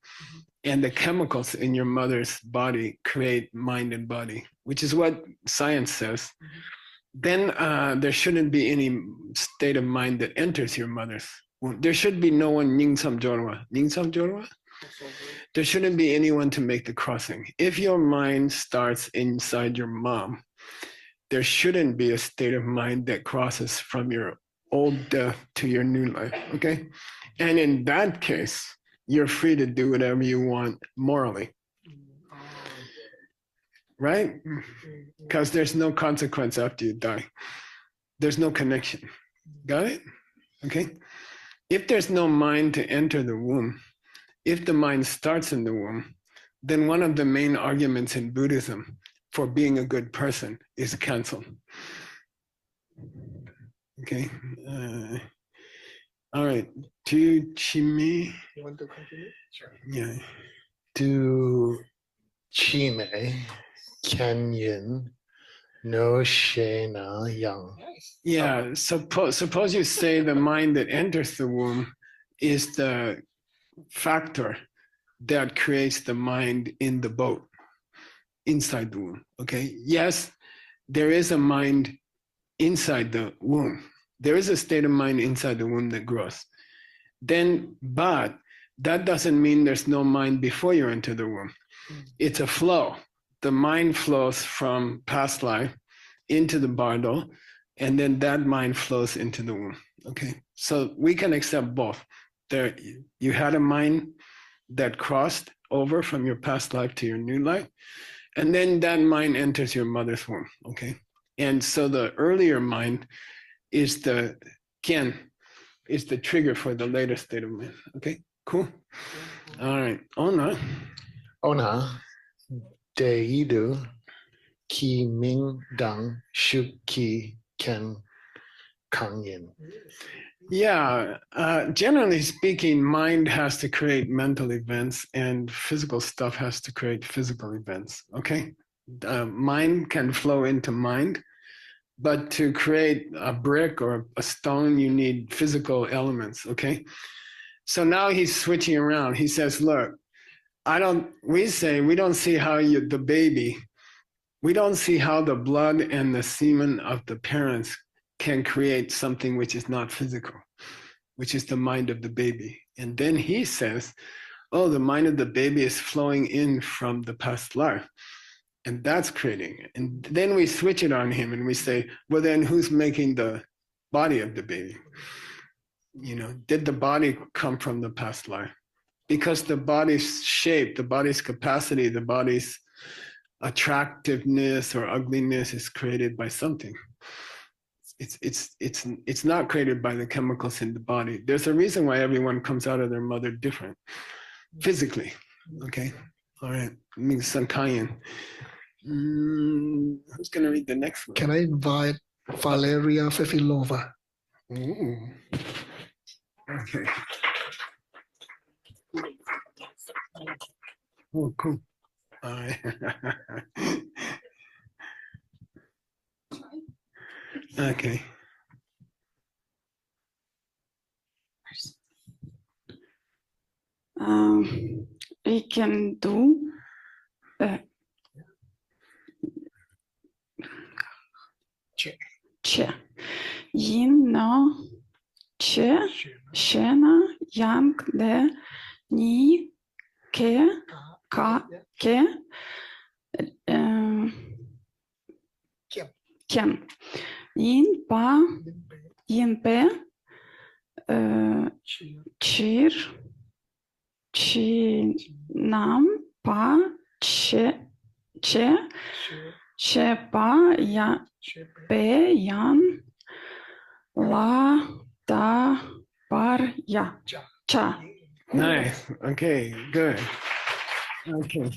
and the chemicals in your mother's body create mind and body, which is what science says, then there shouldn't be any state of mind that enters your mother's womb. There should be no one Ningsam Jorwa. There shouldn't be anyone to make the crossing. If your mind starts inside your mom, there shouldn't be a state of mind that crosses from your old death to your new life, okay? And in that case, you're free to do whatever you want morally, right? Because there's no consequence after you die. There's no connection. Got it? Okay. If there's no mind to enter the womb, if the mind starts in the womb, then one of the main arguments in Buddhism for being a good person is canceled. Okay. All right. Tu Chime. You want to continue? Sure. Yeah. Do Chime Kenyan no Shena Yang. Yeah. Suppose you say the mind that enters the womb is the factor that creates the mind in the boat, inside the womb. Okay. Yes, there is a mind inside the womb. There is a state of mind inside the womb that grows. But that doesn't mean there's no mind before you enter the womb. It's a flow. The mind flows from past life into the bardo, and then that mind flows into the womb. Okay, so we can accept both. There, you had a mind that crossed over from your past life to your new life, and then that mind enters your mother's womb. Okay, and so the earlier mind is the trigger for the later state of mind. Okay, cool. All right, Ona. Deidu Ki Ming Dang Shu Ki Ken Kang Yin. Yeah, generally speaking, mind has to create mental events and physical stuff has to create physical events. Okay, mind can flow into mind. But to create a brick or a stone, you need physical elements, okay? So now he's switching around. He says, look, we don't see how the baby, we don't see how the blood and the semen of the parents can create something which is not physical, which is the mind of the baby. And then he says, oh, the mind of the baby is flowing in from the past life. And that's creating it. And then we switch it on him and we say, well, then who's making the body of the baby? You know, did the body come from the past life? Because the body's shape, the body's capacity, the body's attractiveness or ugliness is created by something. It's not created by the chemicals in the body. There's a reason why everyone comes out of their mother different, physically. Okay, all right. Means Sankayan. Who's gonna read the next one? Can I invite Valeria Fefilova? Ooh. Okay. Oh, cool. All right. Okay. We can do che. Yin na che, shena yang de ni ke ka ke kem. Yin pa yin pe chir chi nam pa che che pa ya pe yan la da par ya cha. Nice. Okay, good. Okay.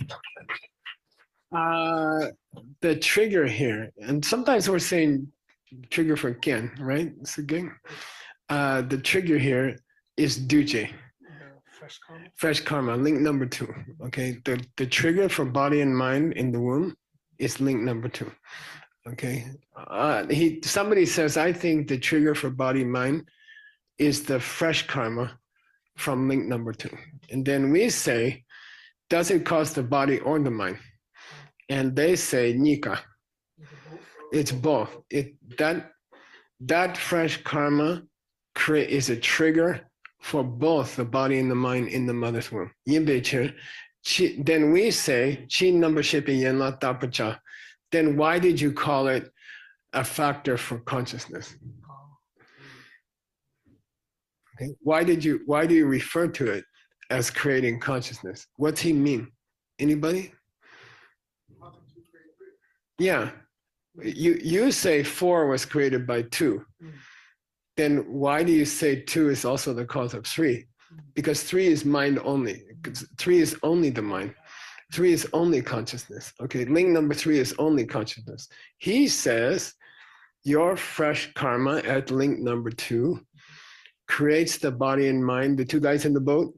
The trigger here, and sometimes we're saying trigger for Ken, right? Sugeng. The trigger here is Duce. Fresh karma, link number 2. Okay, the trigger for body and mind in the womb is link number 2. Okay, somebody says, I think the trigger for body mind is the fresh karma from link number 2. And then we say, does it cause the body or the mind? And they say Nika. It's both. That fresh karma is a trigger for both the body and the mind in the mother's womb. Then we say Chi number shipping yen la tapacha. Then why did you call it a factor for consciousness? Okay. Why do you refer to it as creating consciousness? What's he mean? Anybody? Yeah. You say 4 was created by 2. Then why do you say 2 is also the cause of 3? Because 3 is mind only. 3 is only the mind. 3 is only consciousness. Okay, link number 3 is only consciousness. He says your fresh karma at link number 2 creates the body and mind, the 2 guys in the boat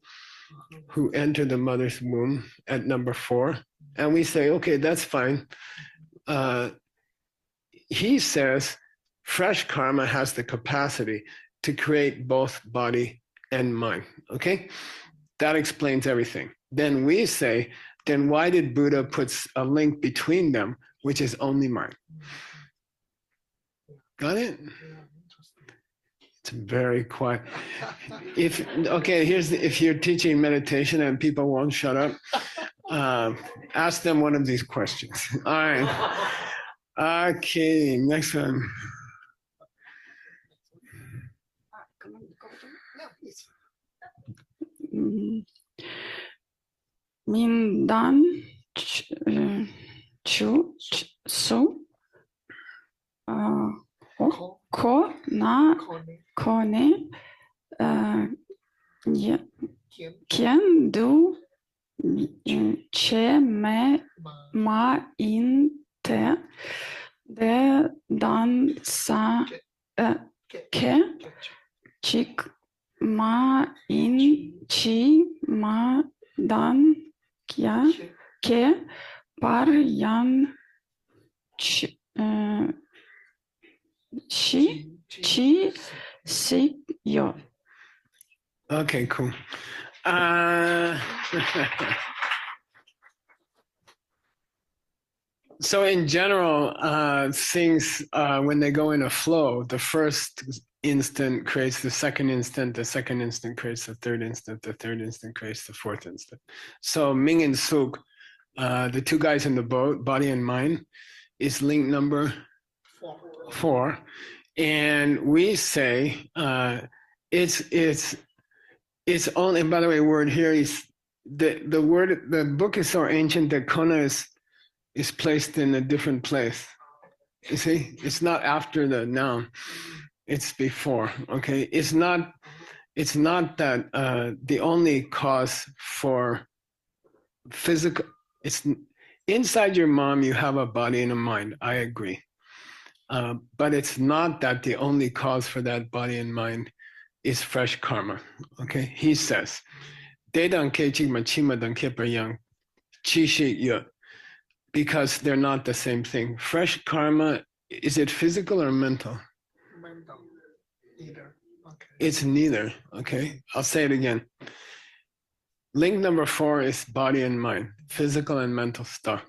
who enter the mother's womb at number 4. And we say, okay, that's fine. He says fresh karma has the capacity to create both body and mind. Okay, that explains everything. Then we say, then why did Buddha put a link between them, which is only mind? Got it? It's very quiet. If you're teaching meditation and people won't shut up, ask them one of these questions. All right. Okay, next one. Mindan chu su ko na kone kien du che me ma in te de dan sa ke chik ma in chi ma dan kya ke par yan Chi, chi, si, yo. Okay, cool. So in general, things, when they go in a flow, the first instant creates the second instant creates the third instant creates the fourth instant. So Ming and Suk, the two guys in the boat, body and mind, is link number 4. And we say it's only, and by the way, word here is the word, the book is so ancient that Kona is placed in a different place. You see, it's not after the noun, it's before. Okay, it's not that the only cause for physical, it's inside your mom you have a body and a mind, I agree, but it's not that the only cause for that body and mind is fresh karma. Okay, he says because they're not the same thing. Fresh karma, is it physical or mental? Mental. Neither. Okay. It's neither. Okay, I'll say it again. Link number 4 is body and mind, physical and mental stuff.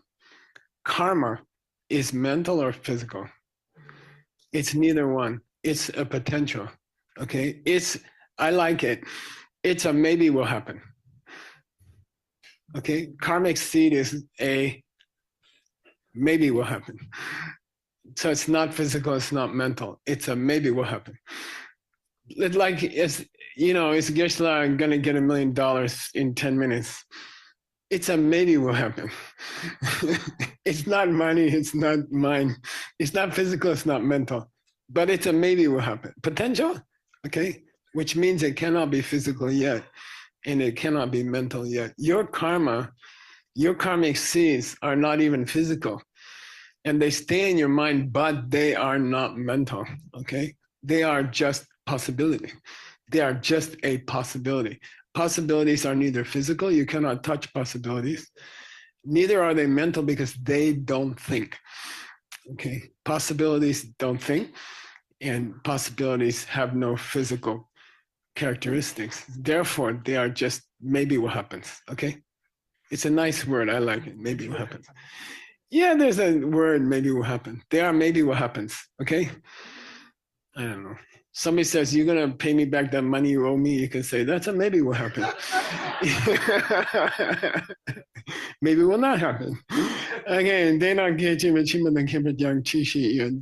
Karma is mental or physical. It's neither one. It's a potential. Okay, I like it. It's a maybe will happen. Okay, karmic seed is a maybe will happen. So it's not physical, it's not mental. It's a maybe will happen. Like, is Geshe gonna get $1 million in 10 minutes? It's a maybe will happen. It's not money, it's not mine. It's not physical, it's not mental. But it's a maybe will happen. Potential, okay? Which means it cannot be physical yet, and it cannot be mental yet. Your karma, your karmic seeds are not even physical, and they stay in your mind, but they are not mental, okay? They are just possibility. They are just a possibility. Possibilities are neither physical, you cannot touch possibilities, neither are they mental because they don't think, okay? Possibilities don't think, and possibilities have no physical characteristics. Therefore, they are just maybe what happens, okay? It's a nice word, I like it, maybe what happens. Yeah, there's a word, maybe what happens. They are maybe what happens, okay? I don't know. Somebody says, you're gonna pay me back that money you owe me, you can say, that's a maybe what happened. Maybe will not happen. Again,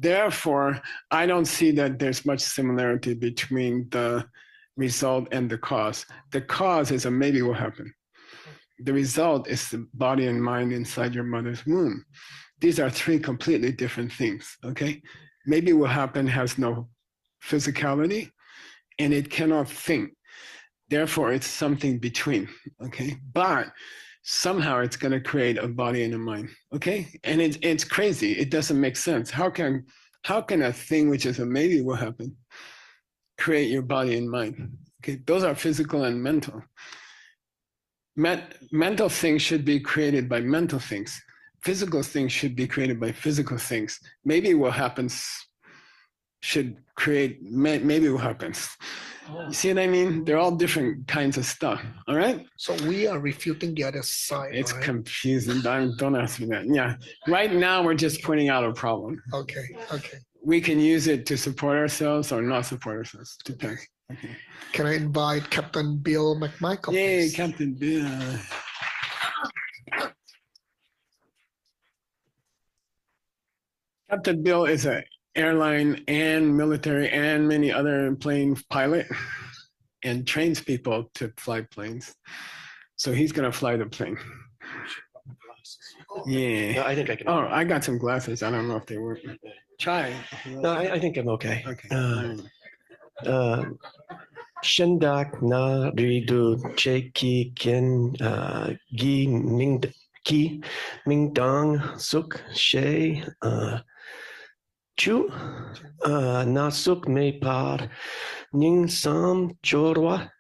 therefore, I don't see that there's much similarity between the result and the cause. The cause is a maybe will happen. The result is the body and mind inside your mother's womb. These are 3 completely different things, okay? Maybe will happen has no physicality, and it cannot think. Therefore, it's something between, okay? But somehow it's going to create a body and a mind, okay? And it's crazy. It doesn't make sense. How can a thing which is a maybe will happen create your body and mind? Okay, those are physical and mental. Mental things should be created by mental things. Physical things should be created by physical things. Maybe what happens should create maybe what happens. You see what I mean? They're all different kinds of stuff. All right. So we are refuting the other side. It's right? confusing. Don't ask me that. Yeah. Right now we're just pointing out a problem. Okay. Okay. We can use it to support ourselves or not support ourselves. Depends. Okay. Can I invite Captain Bill McMichael? Yay, please? Captain Bill. Captain Bill is an airline and military and many other plane pilot and trains people to fly planes. So he's going to fly the plane. Yeah. No, I think I can. Oh, I got some glasses. I don't know if they work. Try. No, I think I'm okay. Okay. Shendak na ridu cheki ken gi ming dong suk she chu na suk me par ning sam jorwa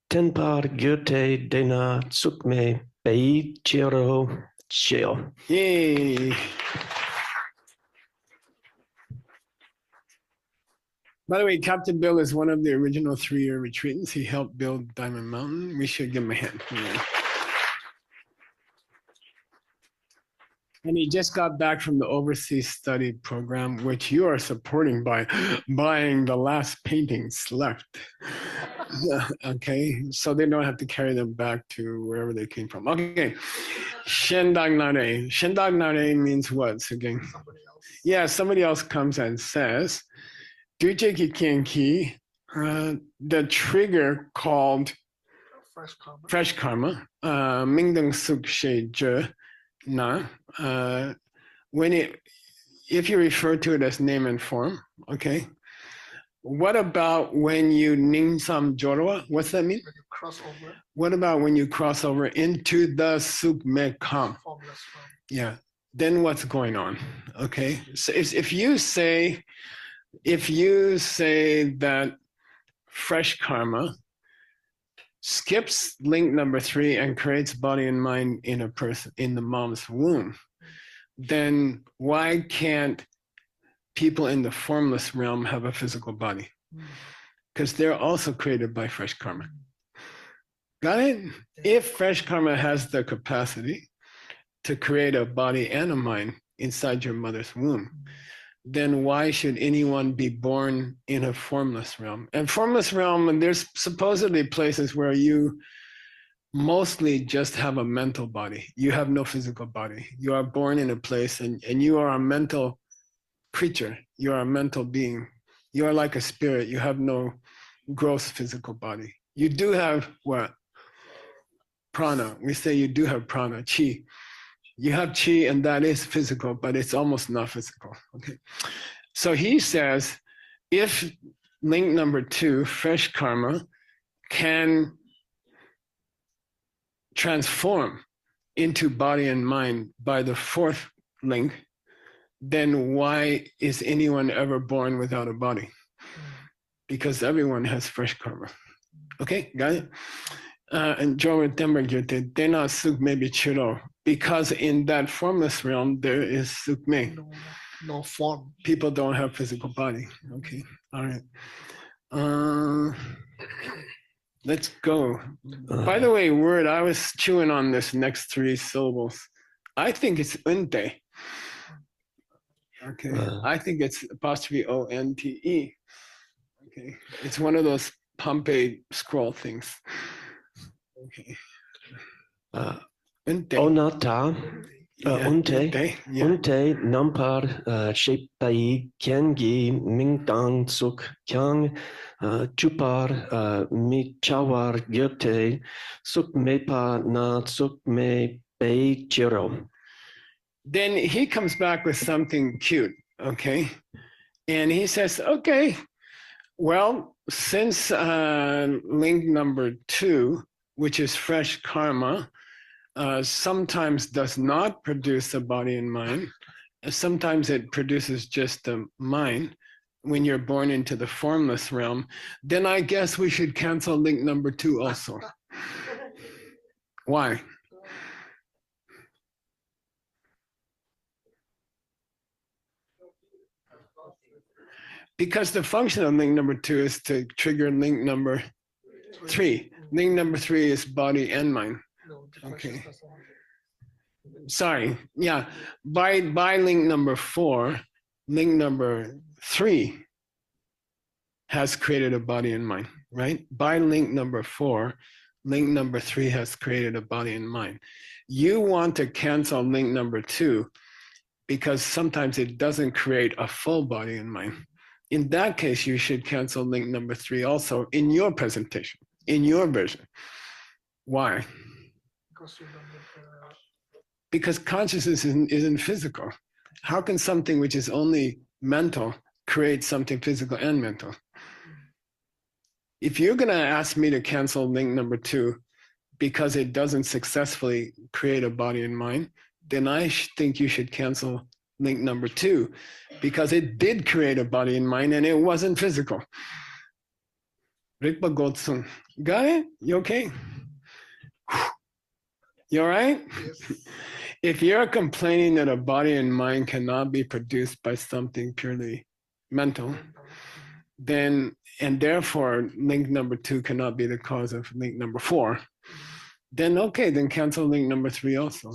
ten par gyute dena suk me bei chiro sheo. Yay. By the way, Captain Bill is one of the original 3-year retreatants. He helped build Diamond Mountain. We should give him a hand. Yeah. And he just got back from the overseas study program, which you are supporting by buying the last paintings left. Okay, so they don't have to carry them back to wherever they came from. Okay, Shendang Nare. Shendang Nare means what, Sugeng? Yeah, somebody else comes and says, Dujeki Kienki, the trigger called fresh karma, Mingdeng Suk She Je Na, if you refer to it as name and form, okay. What about when you ning sam jorwa? What's that mean? When you cross over. What about when you cross over into the suk me kam? Yeah. Then what's going on? Okay. So if you say that fresh karma skips link number 3 and creates body and mind in a person in the mom's womb, then why can't people in the formless realm have a physical body? Because they're also created by fresh karma. Got it? If fresh karma has the capacity to create a body and a mind inside your mother's womb, then why should anyone be born in a formless realm? And formless realm, and there's supposedly places where you mostly just have a mental body. You have no physical body. You are born in a place and you are a mental creature. You are a mental being. You are like a spirit. You have no gross physical body. You do have what? Prana. We say you do have prana, chi. You have chi, and that is physical, but it's almost not physical. Okay. So he says, if link number 2, fresh karma, can transform into body and mind by the 4th link, then why is anyone ever born without a body? Because everyone has fresh karma. Okay, got it? And Jorah Tembergyute, Dena Sukme Bichiro. Because in that formless realm, there is Sukme. No form. People don't have physical body. Okay, all right. Let's go. By the way, word, I was chewing on this next 3 syllables. I think it's unte. Okay, I think it's apostrophe O-N-T-E. Okay, it's one of those Pompeii scroll things. Okay. Onata, unte, nampar, shepai, kengi, mingdang, suk, kyang, chupar, michawar, gyote, suk mepa, na suk me bei jiro. Then he comes back with something cute, okay? And he says, okay, well, since link number 2, which is fresh karma, sometimes does not produce a body and mind. Sometimes it produces just the mind when you're born into the formless realm. Then I guess we should cancel link number 2 also. Why? Because the function of link number 2 is to trigger link number 3. Link number 3 is body and mind. Okay. Sorry. Yeah. By link number 4, link number 3 has created a body and mind, right? By link number 4, link number 3 has created a body and mind. You want to cancel link number 2 because sometimes it doesn't create a full body and mind. In that case, you should cancel link number 3 also in your presentation, in your version. Why? Because consciousness isn't physical. How can something which is only mental create something physical and mental? If you're going to ask me to cancel link number 2 because it doesn't successfully create a body and mind, then I think you should cancel link number 2 because it did create a body and mind and it wasn't physical. Rikpa Gotsung. Got it? You okay? You all right? Yes. If you're complaining that a body and mind cannot be produced by something purely mental, then, and therefore link number 2 cannot be the cause of link number 4, then okay, then cancel link number 3 also.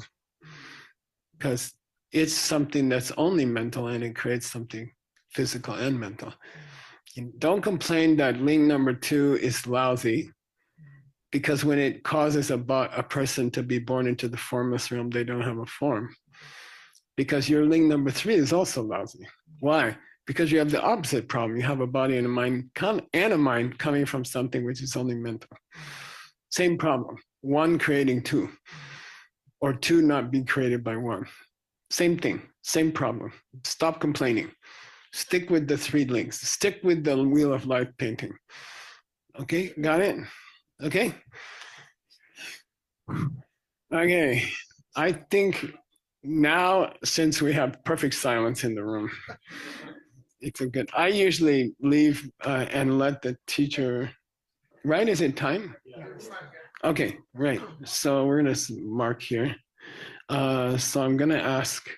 Because it's something that's only mental and it creates something physical and mental. And don't complain that link number 2 is lousy, because when it causes a person to be born into the formless realm, they don't have a form. Because your link number 3 is also lousy. Why? Because you have the opposite problem. You have a body and a mind coming from something which is only mental. Same problem. 1 creating 2, or 2 not being created by 1. Same thing, same problem. Stop complaining. Stick with the 3 links. Stick with the Wheel of Life painting. Okay, got it? Okay? Okay, I think now, since we have perfect silence in the room, it's a good, I usually leave and let the teacher, right? Is it time? Okay, right. So we're gonna mark here. So I'm gonna ask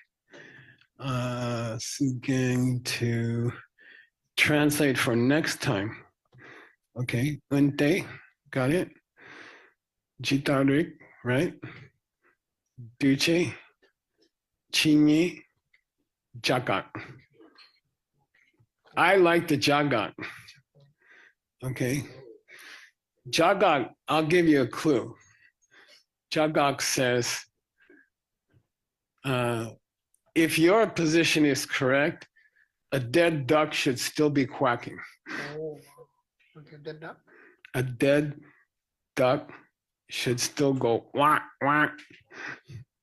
Sugeng to translate for next time. Okay, Unte, got it? Jitarik, right? Duce, Chinyi, Jagat. I like the Jagat. Okay. Jagat, I'll give you a clue. Jagat says, if your position is correct, a dead duck should still be quacking. Oh, okay, dead duck. A dead duck should still go whack, whack,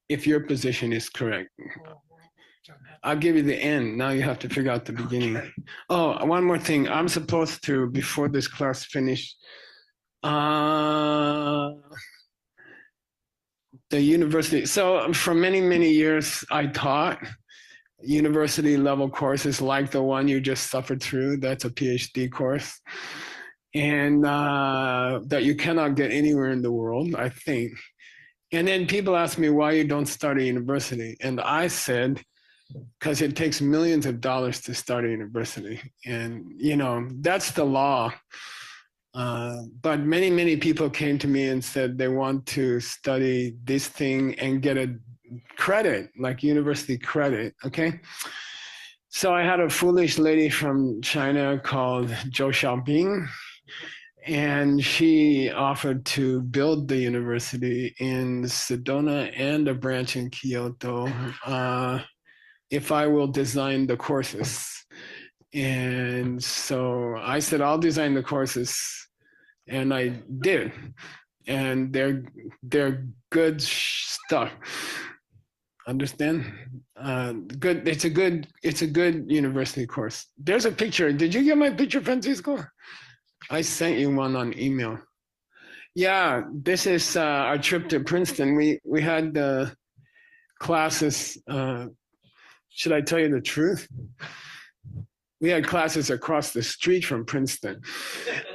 if your position is correct. I'll give you the end. Now you have to figure out the beginning. Oh, one more thing. I'm supposed to, before this class finished, the university. So for many, many years, I taught university level courses like the one you just suffered through. That's a PhD course. And that you cannot get anywhere in the world, I think. And then people ask me why you don't start a university. And I said, because it takes millions of dollars to start a university. And, you know, that's the law. But many, many people came to me and said they want to study this thing and get a credit, like university credit, okay? So I had a foolish lady from China called Zhou Xiaobing, and she offered to build the university in Sedona and a branch in Kyoto if I will design the courses. And so I said, I'll design the courses. And I did. And they're good stuff. Understand? Good. It's a good university course. There's a picture. Did you get my picture, Francisco? I sent you one on email. Yeah, this is our trip to Princeton. We had classes. Should I tell you the truth? We had classes across the street from Princeton,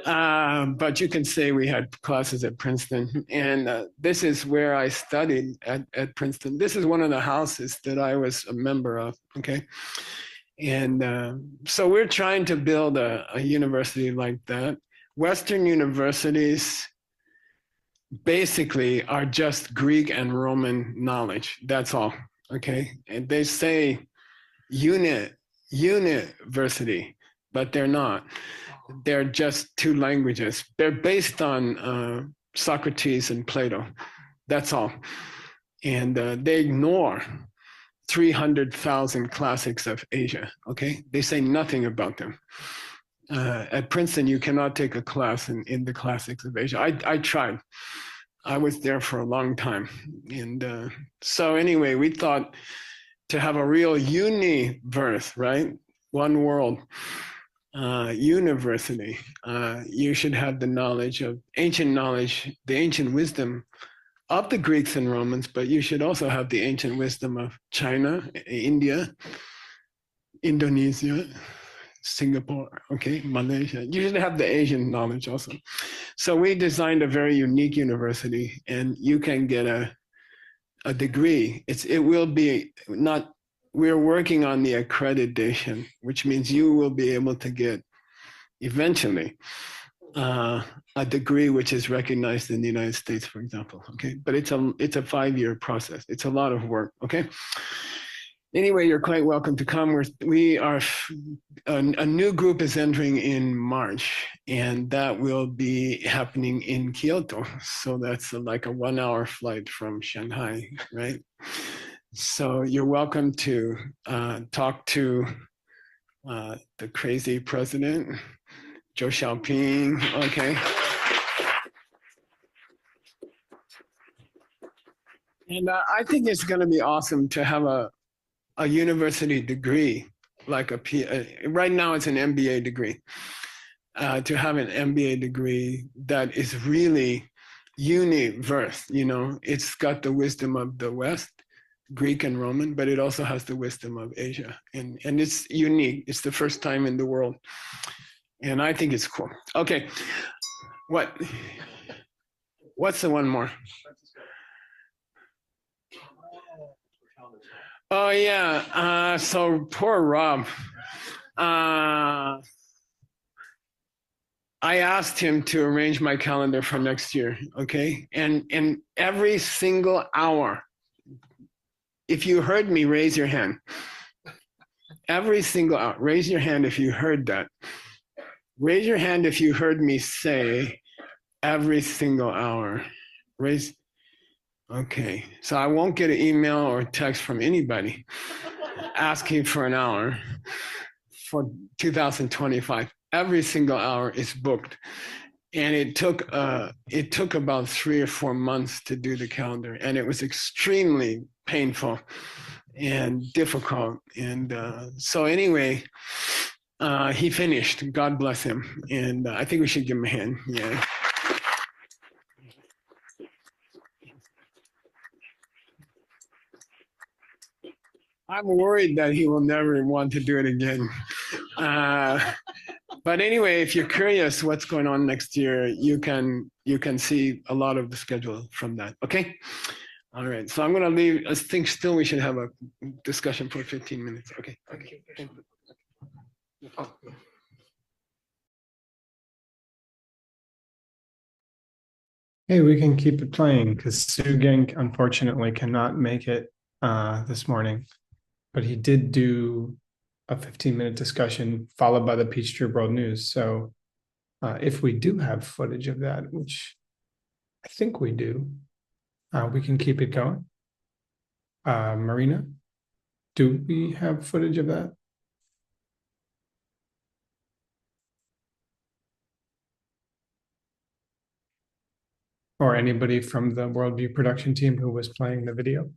but you can say we had classes at Princeton. And this is where I studied at Princeton. This is one of the houses that I was a member of, okay? And so we're trying to build a university like that. Western universities basically are just Greek and Roman knowledge. That's all, okay? And they say university, but they're not. They're just 2 languages. They're based on Socrates and Plato. That's all. And they ignore 300,000 classics of Asia, okay? They say nothing about them. At Princeton, you cannot take a class in the classics of Asia. I tried. I was there for a long time. And so anyway, we thought to have a real universe, right? One world university, you should have the knowledge of ancient knowledge, the ancient wisdom of the Greeks and Romans, but you should also have the ancient wisdom of China, India, Indonesia, Singapore, okay, Malaysia. You should have the Asian knowledge also. So we designed a very unique university, and you can get a degree. It will be not, we're working on the accreditation, which means you will be able to get eventually a degree which is recognized in the United States, for example. Okay, but it's a 5-year process. It's a lot of work. Okay. Anyway, you're quite welcome to come. We are a new group is entering in March, and that will be happening in Kyoto. So that's like a 1-hour flight from Shanghai, right? So you're welcome to talk to the crazy president, Zhou Xiaoping. Okay. And I think it's going to be awesome to have a university degree, like right now it's an MBA degree. To have an MBA degree that is really universe, it's got the wisdom of the West, Greek and Roman, but it also has the wisdom of Asia. And it's unique. It's the first time in the world. And I think it's cool. Okay. What's the one more? Oh, yeah. So poor Rob. I asked him to arrange my calendar for next year, okay? And every single hour, if you heard me, raise your hand. Every single hour, raise your hand if you heard that. Raise your hand if you heard me say every single hour. Raise. Okay, so I won't get an email or text from anybody asking for an hour for 2025. Every single hour is booked. And it took about 3 or 4 months to do the calendar. And it was extremely painful and difficult. And so anyway, he finished. God bless him. And I think we should give him a hand. Yeah. I'm worried that he will never want to do it again. But anyway, if you're curious what's going on next year, you can see a lot of the schedule from that. Okay. All right. So I'm going to leave. I think still we should have a discussion for 15 minutes. Okay. Okay. Hey, we can keep it playing because Sugeng unfortunately cannot make it this morning, but he did do a 15-minute discussion followed by the Peachtree World News. So if we do have footage of that, which I think we do, we can keep it going. Marina, do we have footage of that? Or anybody from the Worldview production team who was playing the video?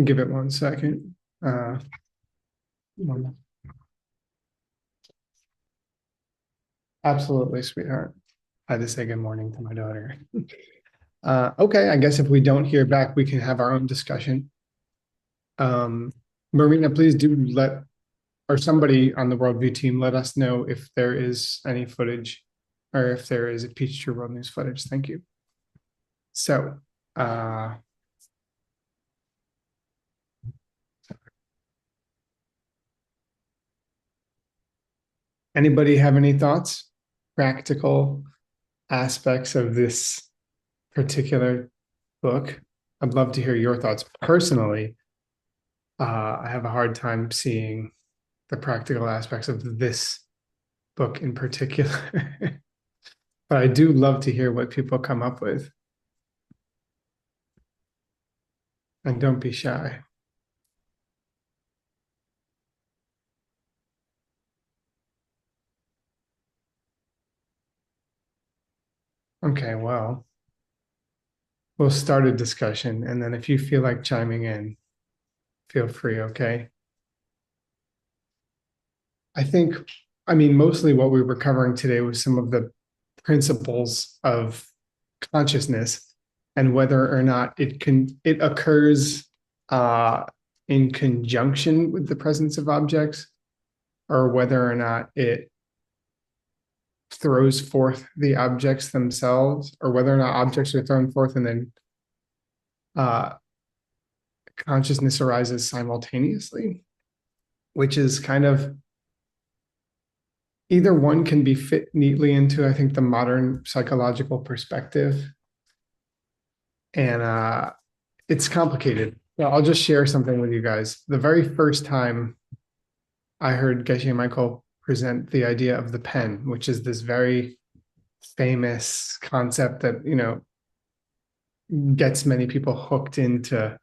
Give it 1 second. Absolutely, sweetheart. I had to say good morning to my daughter. Okay, I guess if we don't hear back, we can have our own discussion. Marina, please do or somebody on the Worldview team, let us know if there is any footage or if there is a Peachtree World News footage. Thank you. So, anybody have any thoughts, practical aspects of this particular book? I'd love to hear your thoughts. Personally, I have a hard time seeing the practical aspects of this book in particular. But I do love to hear what people come up with. And don't be shy. Okay, well, we'll start a discussion, and then if you feel like chiming in, feel free, okay? I mean, mostly what we were covering today was some of the principles of consciousness and whether or not it occurs in conjunction with the presence of objects, or whether or not it throws forth the objects themselves, or whether or not objects are thrown forth and then consciousness arises simultaneously, which is kind of either one can be fit neatly into, I think, the modern psychological perspective. And it's complicated. I'll just share something with you guys. The very first time I heard Geshe Michael present the idea of the pen, which is this very famous concept that, gets many people hooked into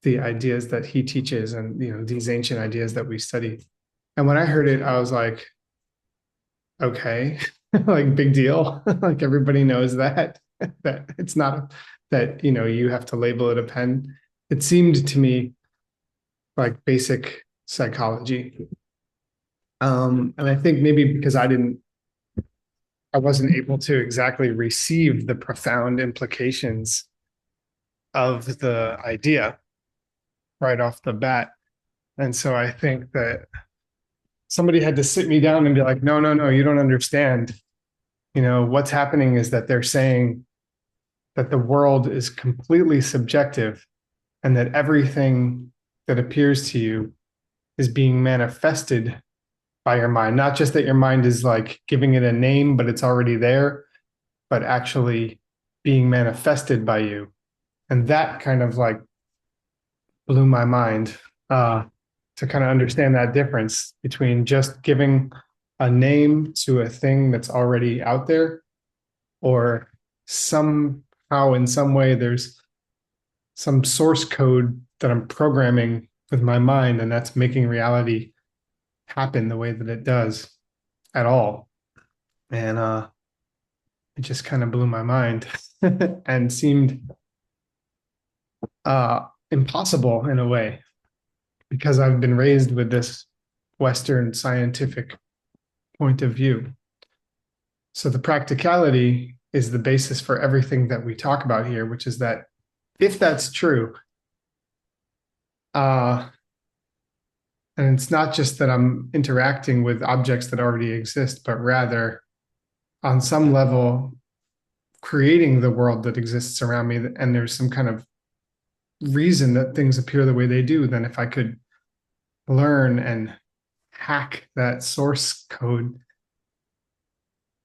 the ideas that he teaches and, these ancient ideas that we study. And when I heard it, I was like, okay, like big deal. Like everybody knows that it's not that, you have to label it a pen. It seemed to me like basic psychology. And I think maybe because I wasn't able to exactly receive the profound implications of the idea right off the bat. And so I think that somebody had to sit me down and be like, no, you don't understand. What's happening is that they're saying that the world is completely subjective and that everything that appears to you is being manifested by your mind. Not just that your mind is like giving it a name, but it's already there, but actually being manifested by you. And that kind of like blew my mind to kind of understand that difference between just giving a name to a thing that's already out there, or somehow in some way there's some source code that I'm programming with my mind, and that's making reality happen the way that it does at all. And it just kind of blew my mind and seemed impossible in a way, because I've been raised with this Western scientific point of view. So the practicality is the basis for everything that we talk about here, which is that if that's true, and it's not just that I'm interacting with objects that already exist, but rather on some level creating the world that exists around me, and there's some kind of reason that things appear the way they do, then if I could learn and hack that source code,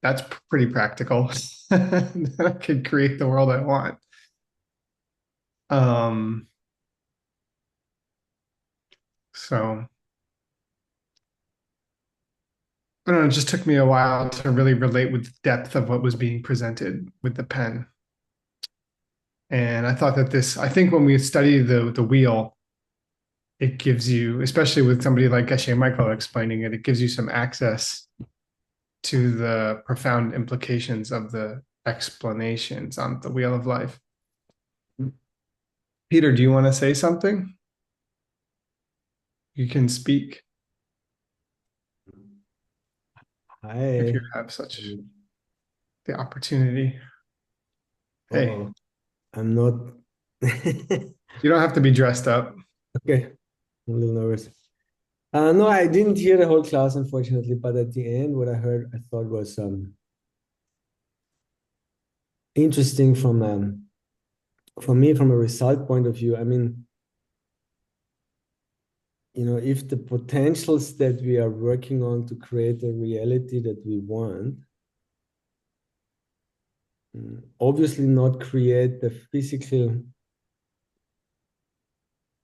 that's pretty practical. Then I could create the world I want. So I don't know, it just took me a while to really relate with the depth of what was being presented with the pen. And I thought that I think when we study the wheel, it gives you, especially with somebody like Geshe Michael explaining it, it gives you some access to the profound implications of the explanations on the wheel of life. Peter, do you want to say something? You can speak. If you have such the opportunity. Hey. I'm not. You don't have to be dressed up. Okay. I'm a little nervous. No, I didn't hear the whole class, unfortunately, but at the end, what I heard, I thought was interesting for me, from a result point of view. I mean, if the potentials that we are working on to create a reality that we want, obviously not create the physical,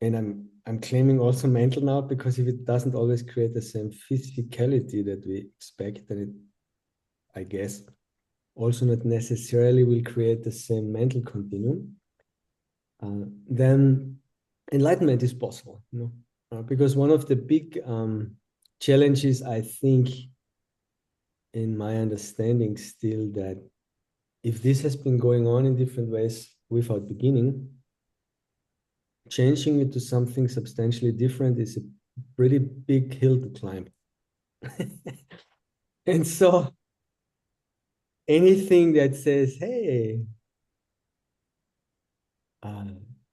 and I'm claiming also mental now, because if it doesn't always create the same physicality that we expect, then it, I guess, also not necessarily will create the same mental continuum, then enlightenment is possible, because one of the big challenges, I think, in my understanding still, that if this has been going on in different ways without beginning, changing it to something substantially different is a pretty big hill to climb. And so anything that says, hey,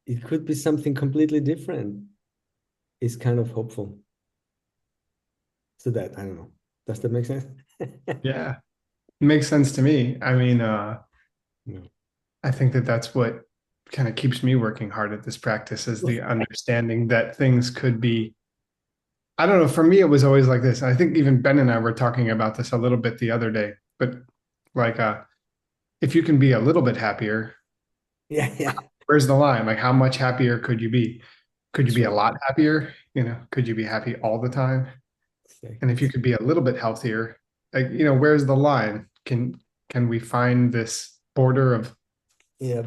it could be something completely different, is kind of hopeful. So that, I don't know, does that make sense? Yeah, it makes sense to me. I mean, I think that that's what kind of keeps me working hard at this practice is the understanding that things could be, I don't know, for me, it was always like this. I think even Ben and I were talking about this a little bit the other day, but like, if you can be a little bit happier, yeah. Where's the line? Like, how much happier could you be? Could you be a lot happier? Could you be happy all the time? And if you could be a little bit healthier, like, where's the line? Can we find this border of, yeah?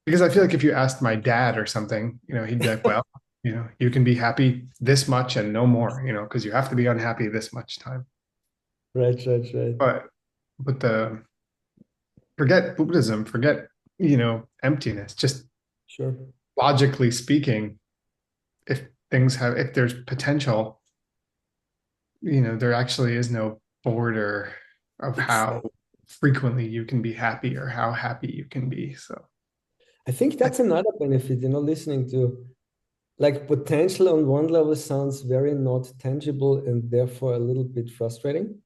Because I feel like if you asked my dad or something, he'd be like, well, you can be happy this much and no more, because you have to be unhappy this much time. Right. But forget Buddhism, forget, emptiness, just sure. Logically speaking, if there's potential, there actually is no border of how frequently you can be happy or how happy you can be. So I think that's another benefit, listening to, like, potential on one level sounds very not tangible and therefore a little bit frustrating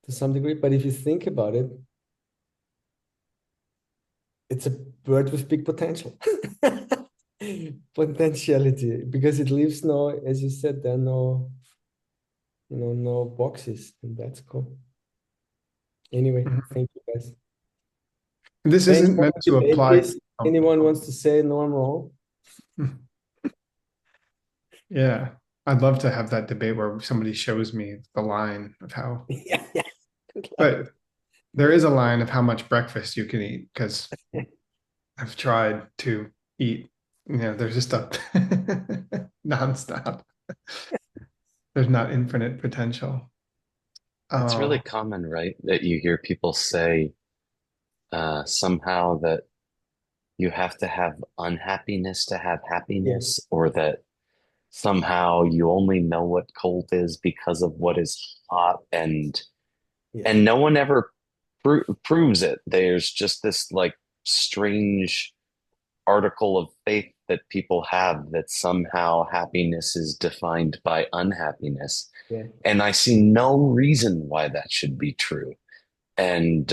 to some degree. But if you think about it, it's a word with big potential. Potentiality, because it leaves no, as you said, there are no, no boxes, and that's cool. Anyway, thank you guys. This isn't meant to apply. Anyone wants to say no, I'm wrong? Yeah, I'd love to have that debate where somebody shows me the line of how. Yeah. But there is a line of how much breakfast you can eat, because I've tried to eat. There's just a nonstop. There's not infinite potential. It's really common, right? That you hear people say somehow that you have to have unhappiness to have happiness, or that somehow you only know what cold is because of what is hot, and no one ever proves it. There's just this like strange article of faith that people have that somehow happiness is defined by unhappiness. Yeah. And I see no reason why that should be true. And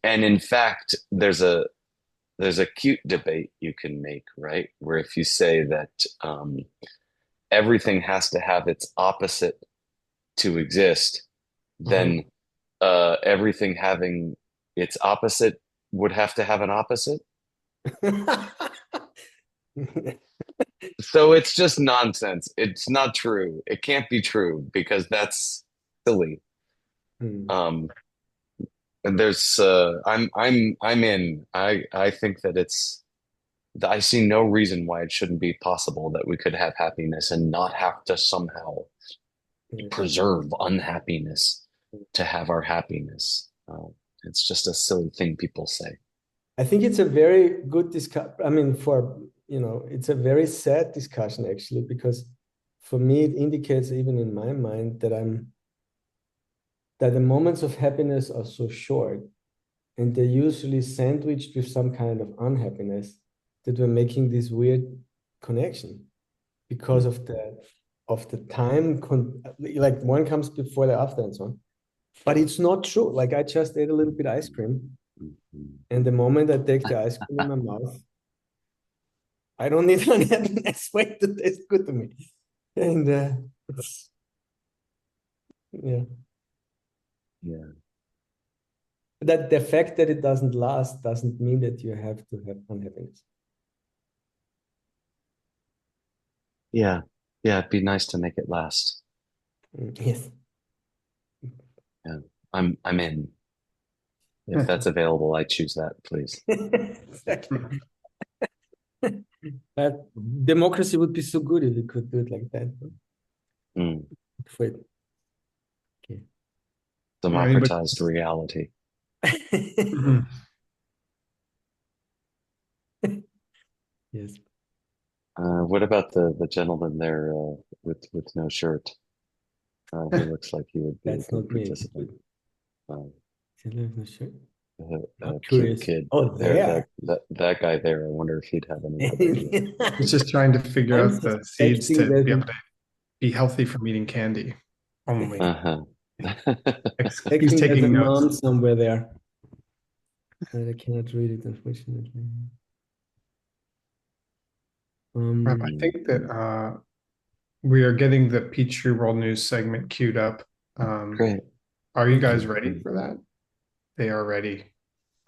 in fact, there's a cute debate you can make, right? Where if you say that everything has to have its opposite to exist, then everything having its opposite would have to have an opposite. So it's just nonsense. It's not true. It can't be true because that's silly. And there's I'm in. I think that I see no reason why it shouldn't be possible that we could have happiness and not have to somehow preserve unhappiness to have our happiness. It's just a silly thing people say. I think it's a very good discussion. I mean, it's a very sad discussion actually, because for me, it indicates even in my mind that the moments of happiness are so short, and they're usually sandwiched with some kind of unhappiness, that we're making this weird connection because of the time, like one comes before the after and so on. But it's not true. Like, I just ate a little bit of ice cream, and the moment I take the ice cream in my mouth, I don't need unhappiness for it to taste good to me. And that the fact that it doesn't last doesn't mean that you have to have unhappiness. Yeah, it'd be nice to make it last. Yes. Yeah, I'm in. If that's available, I choose that, please. Exactly. Democracy would be so good if we could do it like that. Okay. Democratized reality. Yes. What about the gentleman there with no shirt? He looks like he would be That's a good not me. participant. No shirt. Cute kid. Oh, there. That guy there. I wonder if he'd have any other. He's just trying to figure out the seeds to be able to be healthy from eating candy only. He's taking notes somewhere there. I cannot read it, unfortunately. I think that we are getting the Peachtree World News segment queued up. Great. Are you guys ready for that? They are ready.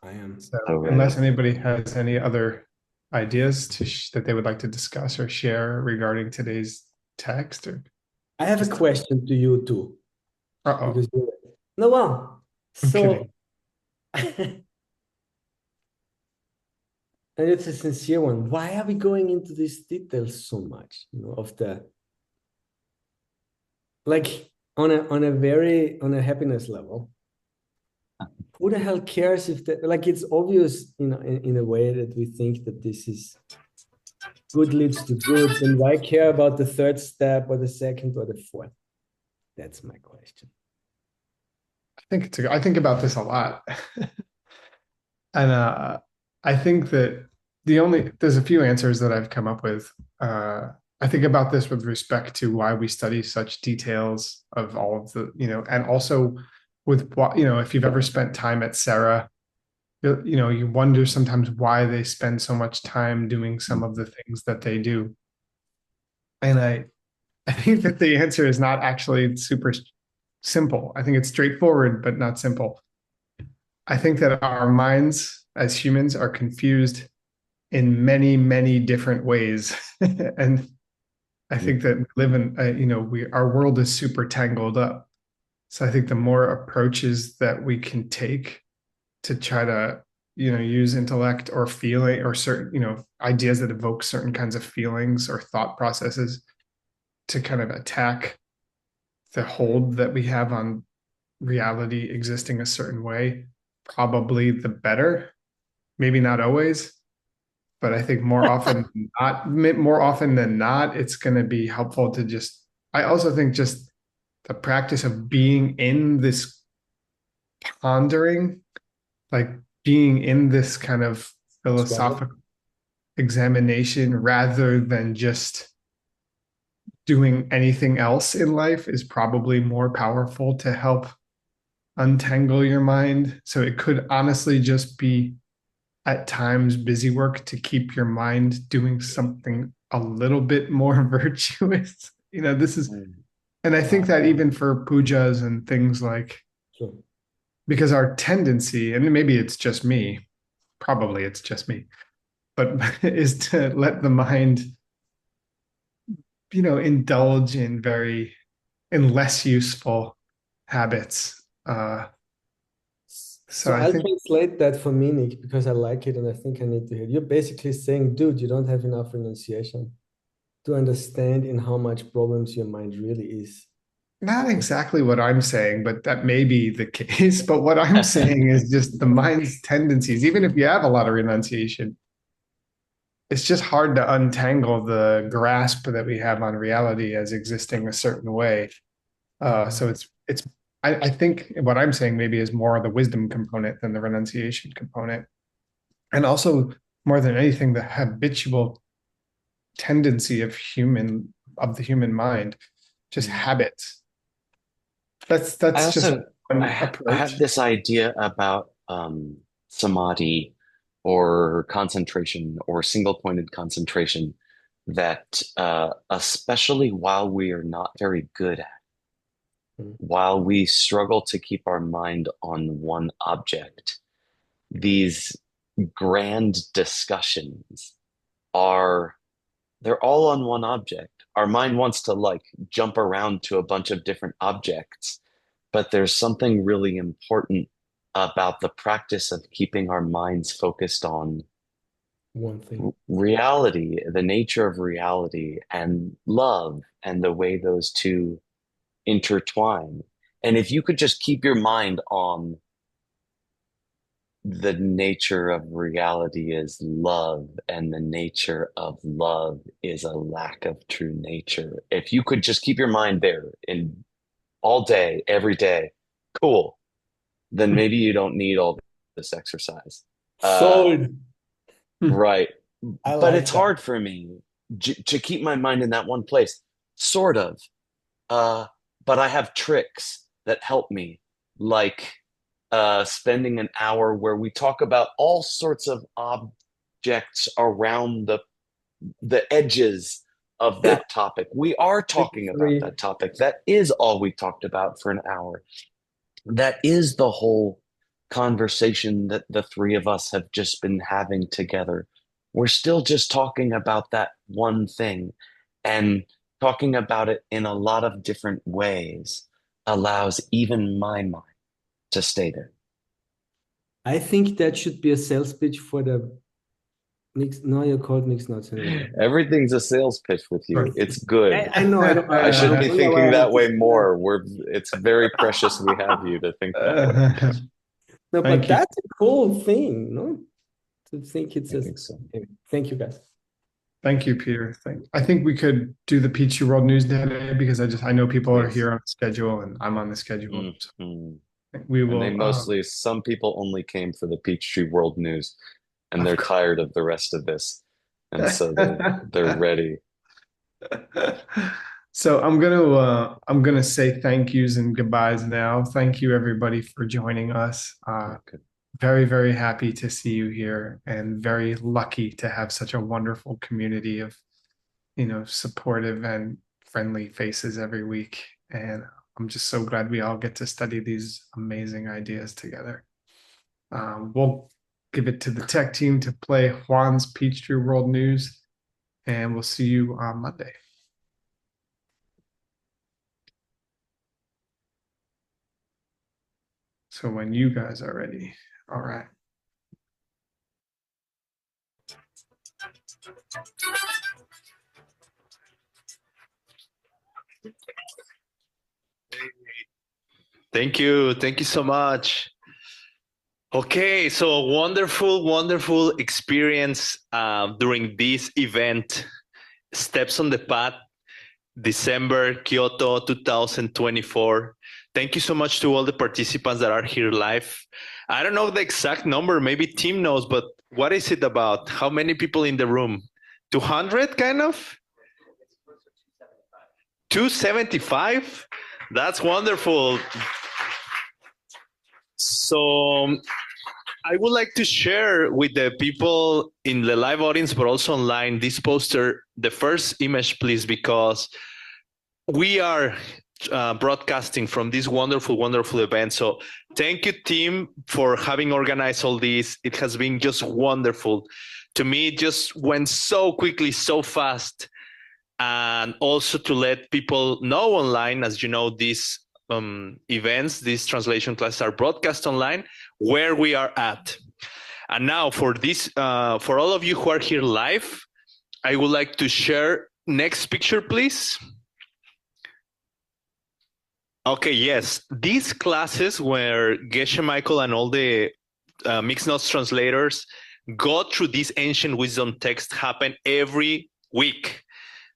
I am. So unless anybody has any other ideas that they would like to discuss or share regarding today's text, or I have a question to you too. Uh-oh. No, well, so and it's a sincere one. Why are we going into these details so much? Of the, like, on a happiness level. Who the hell cares if that, like, it's obvious, in a way that we think that this is good leads to good, and why care about the third step or the second or the fourth? That's my question. I think about this a lot. And I think that there's a few answers that I've come up with. I think about this with respect to why we study such details of all of the, and also with what, if you've ever spent time at Sarah, you wonder sometimes why they spend so much time doing some of the things that they do. And I think that the answer is not actually super simple. I think it's straightforward, but not simple. I think that our minds as humans are confused in many, many different ways. And I think that we live in, our world is super tangled up. So I think the more approaches that we can take to try to, use intellect or feeling or certain, ideas that evoke certain kinds of feelings or thought processes to kind of attack the hold that we have on reality existing a certain way, probably the better. Maybe not always, but I think more often than not, it's going to be helpful to just, I also think just the practice of being in this pondering, like being in this kind of philosophical examination rather than just doing anything else in life, is probably more powerful to help untangle your mind. So it could honestly just be at times busy work to keep your mind doing something a little bit more virtuous. This is, and I think that even for pujas and things like, because our tendency, and maybe it's just me, probably it's just me, but is to let the mind, indulge in less useful habits. So I'll translate that for me, Nick, because I like it and I think I need to hear it. You're basically saying, dude, you don't have enough renunciation to understand in how much problems your mind really is. Not exactly what I'm saying, but that may be the case. But what I'm saying is just the mind's tendencies, even if you have a lot of renunciation, it's just hard to untangle the grasp that we have on reality as existing a certain way. So I think what I'm saying maybe is more the wisdom component than the renunciation component. And also, more than anything, the habitual tendency of the human mind, just habits. That's just one approach. I have this idea about samadhi or concentration or single-pointed concentration that especially while we are not very good at, while we struggle to keep our mind on one object, these grand discussions they're all on one object. Our mind wants to jump around to a bunch of different objects, but there's something really important about the practice of keeping our minds focused on one thing, reality, the nature of reality, and love, and the way those two intertwine. And if you could just keep your mind on the nature of reality is love, and the nature of love is a lack of true nature. If you could just keep your mind there in all day, every day, cool. Then maybe you don't need all this exercise. Sold. Right. But it's hard for me to keep my mind in that one place, sort of. But I have tricks that help me, like spending an hour where we talk about all sorts of objects around the the edges of that topic. We are talking about that topic. That is all we talked about for an hour. That is the whole conversation that the three of us have just been having together. We're still just talking about that one thing, and talking about it in a lot of different ways allows even my mind to stay there. I think that should be a sales pitch for the mix. No, you're called mixed nuts anymore. Everything's a sales pitch with you. It's good. I know. I should be thinking that way more. It's very precious we have you to think that way. No, but that's a cool thing, no? To think it's I think so. Thank you, guys. Thank you, Peter. I think we could do the Peachy World News today because I know people are here on the schedule and I'm on the schedule. So we will. And they mostly, some people only came for the Peachtree World News, and they're tired of the rest of this, and so they're ready. So I'm gonna say thank yous and goodbyes now. Thank you everybody for joining us. Very, very happy to see you here, and very lucky to have such a wonderful community of, supportive and friendly faces every week. And I'm just so glad we all get to study these amazing ideas together. We'll give it to the tech team to play Juan's Peachtree World News, and we'll see you on Monday. So when you guys are ready. All right. Thank you. Thank you so much. Okay, so wonderful experience during this event, Steps on the Path, December, Kyoto 2024. Thank you so much to all the participants that are here live. I don't know the exact number, maybe Tim knows, but what is it about? How many people in the room? 200 kind of? 275? That's wonderful. So I would like to share with the people in the live audience, but also online, this poster. The first image, please, because we are broadcasting from this wonderful event. So thank you, team, for having organized all this. It has been just wonderful. To me, it just went so quickly, so fast. And also to let people know online, as you know, these events, these translation classes are broadcast online, where we are at. And now for this, for all of you who are here live, I would like to share next picture, please. Okay, yes, these classes where Geshe Michael and all the Mixed Notes translators go through this ancient wisdom text happen every week.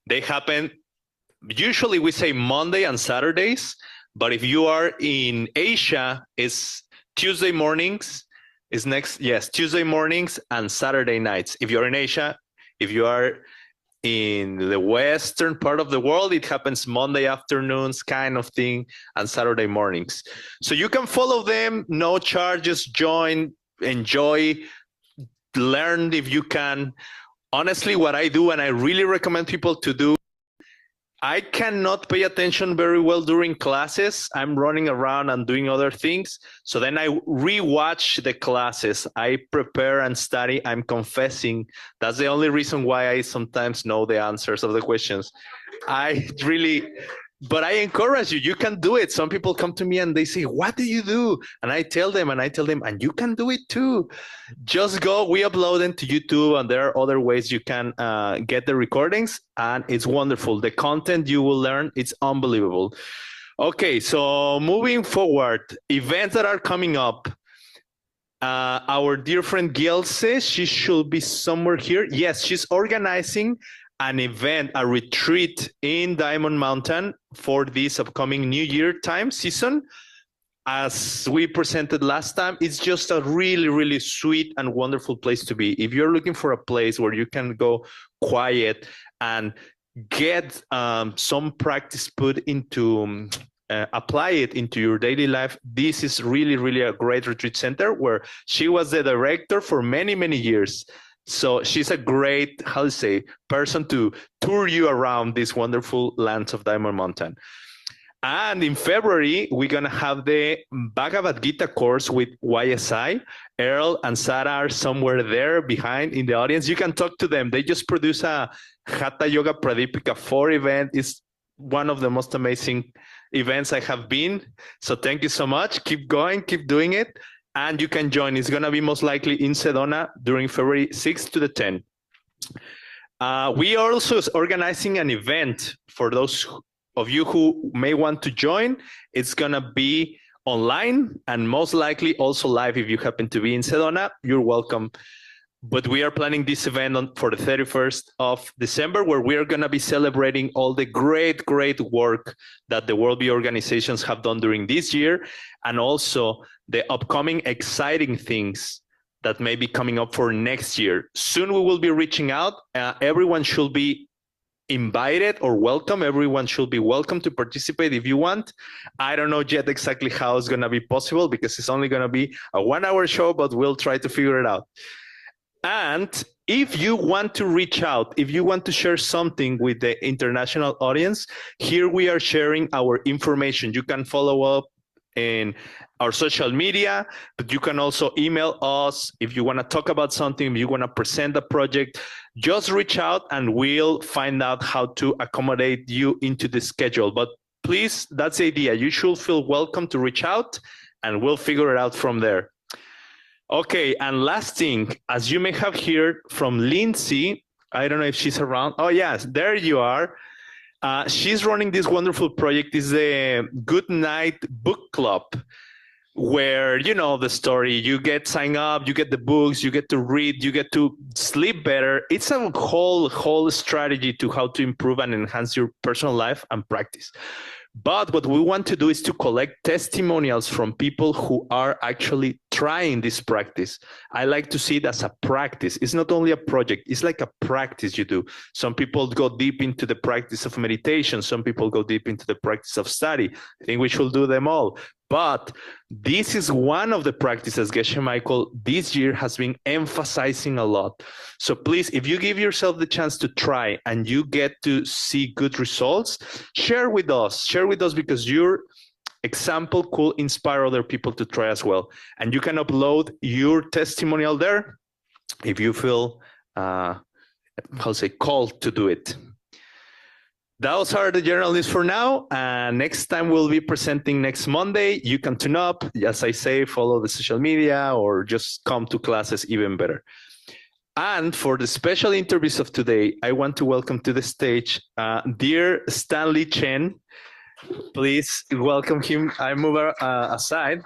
They happen, usually we say Monday and Saturdays, but if you are in Asia, it's Tuesday mornings, Tuesday mornings and Saturday nights. If you're in Asia, if you are in the western part of the world, it happens Monday afternoons kind of thing and Saturday mornings. So you can follow them, no charges, join, enjoy, learn if you can. Honestly, what I do, and I really recommend people to do, I cannot pay attention very well during classes. I'm running around and doing other things. So then I rewatch the classes. I prepare and study. I'm confessing. That's the only reason why I sometimes know the answers of the questions. But I encourage you, you can do it. Some people come to me and they say, what do you do? And I tell them, and you can do it too. Just go, we upload them to YouTube, and there are other ways you can get the recordings, and it's wonderful. The content you will learn, it's unbelievable. Okay, so moving forward, events that are coming up. Our dear friend Gail says she should be somewhere here. Yes, she's organizing an event, a retreat in Diamond Mountain for this upcoming New Year time season. As we presented last time, it's just a really sweet and wonderful place to be. If you're looking for a place where you can go quiet and get some practice put into, apply it into your daily life, this is really a great retreat center where she was the director for many years. So she's a great, person to tour you around these wonderful lands of Diamond Mountain. And in February, we're going to have the Bhagavad Gita course with YSI. Earl and Sarah are somewhere there behind in the audience. You can talk to them. They just produce a Hatha Yoga Pradipika 4 event. It's one of the most amazing events I have been. So thank you so much. Keep going, keep doing it. And you can join. It's going to be most likely in Sedona during February 6th to the 10th. We are also organizing an event for those of you who may want to join. It's going to be online and most likely also live. If you happen to be in Sedona, you're welcome. But we are planning this event for the 31st of December, where we are going to be celebrating all the great, great work that the World Bee organizations have done during this year, and also the upcoming exciting things that may be coming up for next year. Soon we will be reaching out. Everyone should be invited or welcome. Everyone should be welcome to participate if you want. I don't know yet exactly how it's going to be possible because it's only going to be a 1-hour show, but we'll try to figure it out. And if you want to reach out, if you want to share something with the international audience, here we are sharing our information. You can follow up in our social media, but you can also email us if you want to talk about something, if you want to present a project. Just reach out and we'll find out how to accommodate you into the schedule. But please, that's the idea. You should feel welcome to reach out and we'll figure it out from there. Okay, and last thing, as you may have heard from Lindsay, I don't know if she's around. Oh, yes, there you are. She's running this wonderful project. It's the Good Night Book Club, where, you know the story, you get signed up, you get the books, you get to read, you get to sleep better. It's a whole strategy to how to improve and enhance your personal life and practice. But what we want to do is to collect testimonials from people who are actually trying this practice. I like to see it as a practice. It's not only a project, it's like a practice you do. Some people go deep into the practice of meditation. Some people go deep into the practice of study. I think we should do them all. But this is one of the practices Geshe Michael this year has been emphasizing a lot. So please, if you give yourself the chance to try and you get to see good results, share with us because your example could inspire other people to try as well. And you can upload your testimonial there if you feel, called to do it. Those are the general news for now. Next time we'll be presenting next Monday. You can tune up, as I say, follow the social media or just come to classes, even better. And for the special interviews of today, I want to welcome to the stage dear Stanley Chen. Please welcome him. I move aside.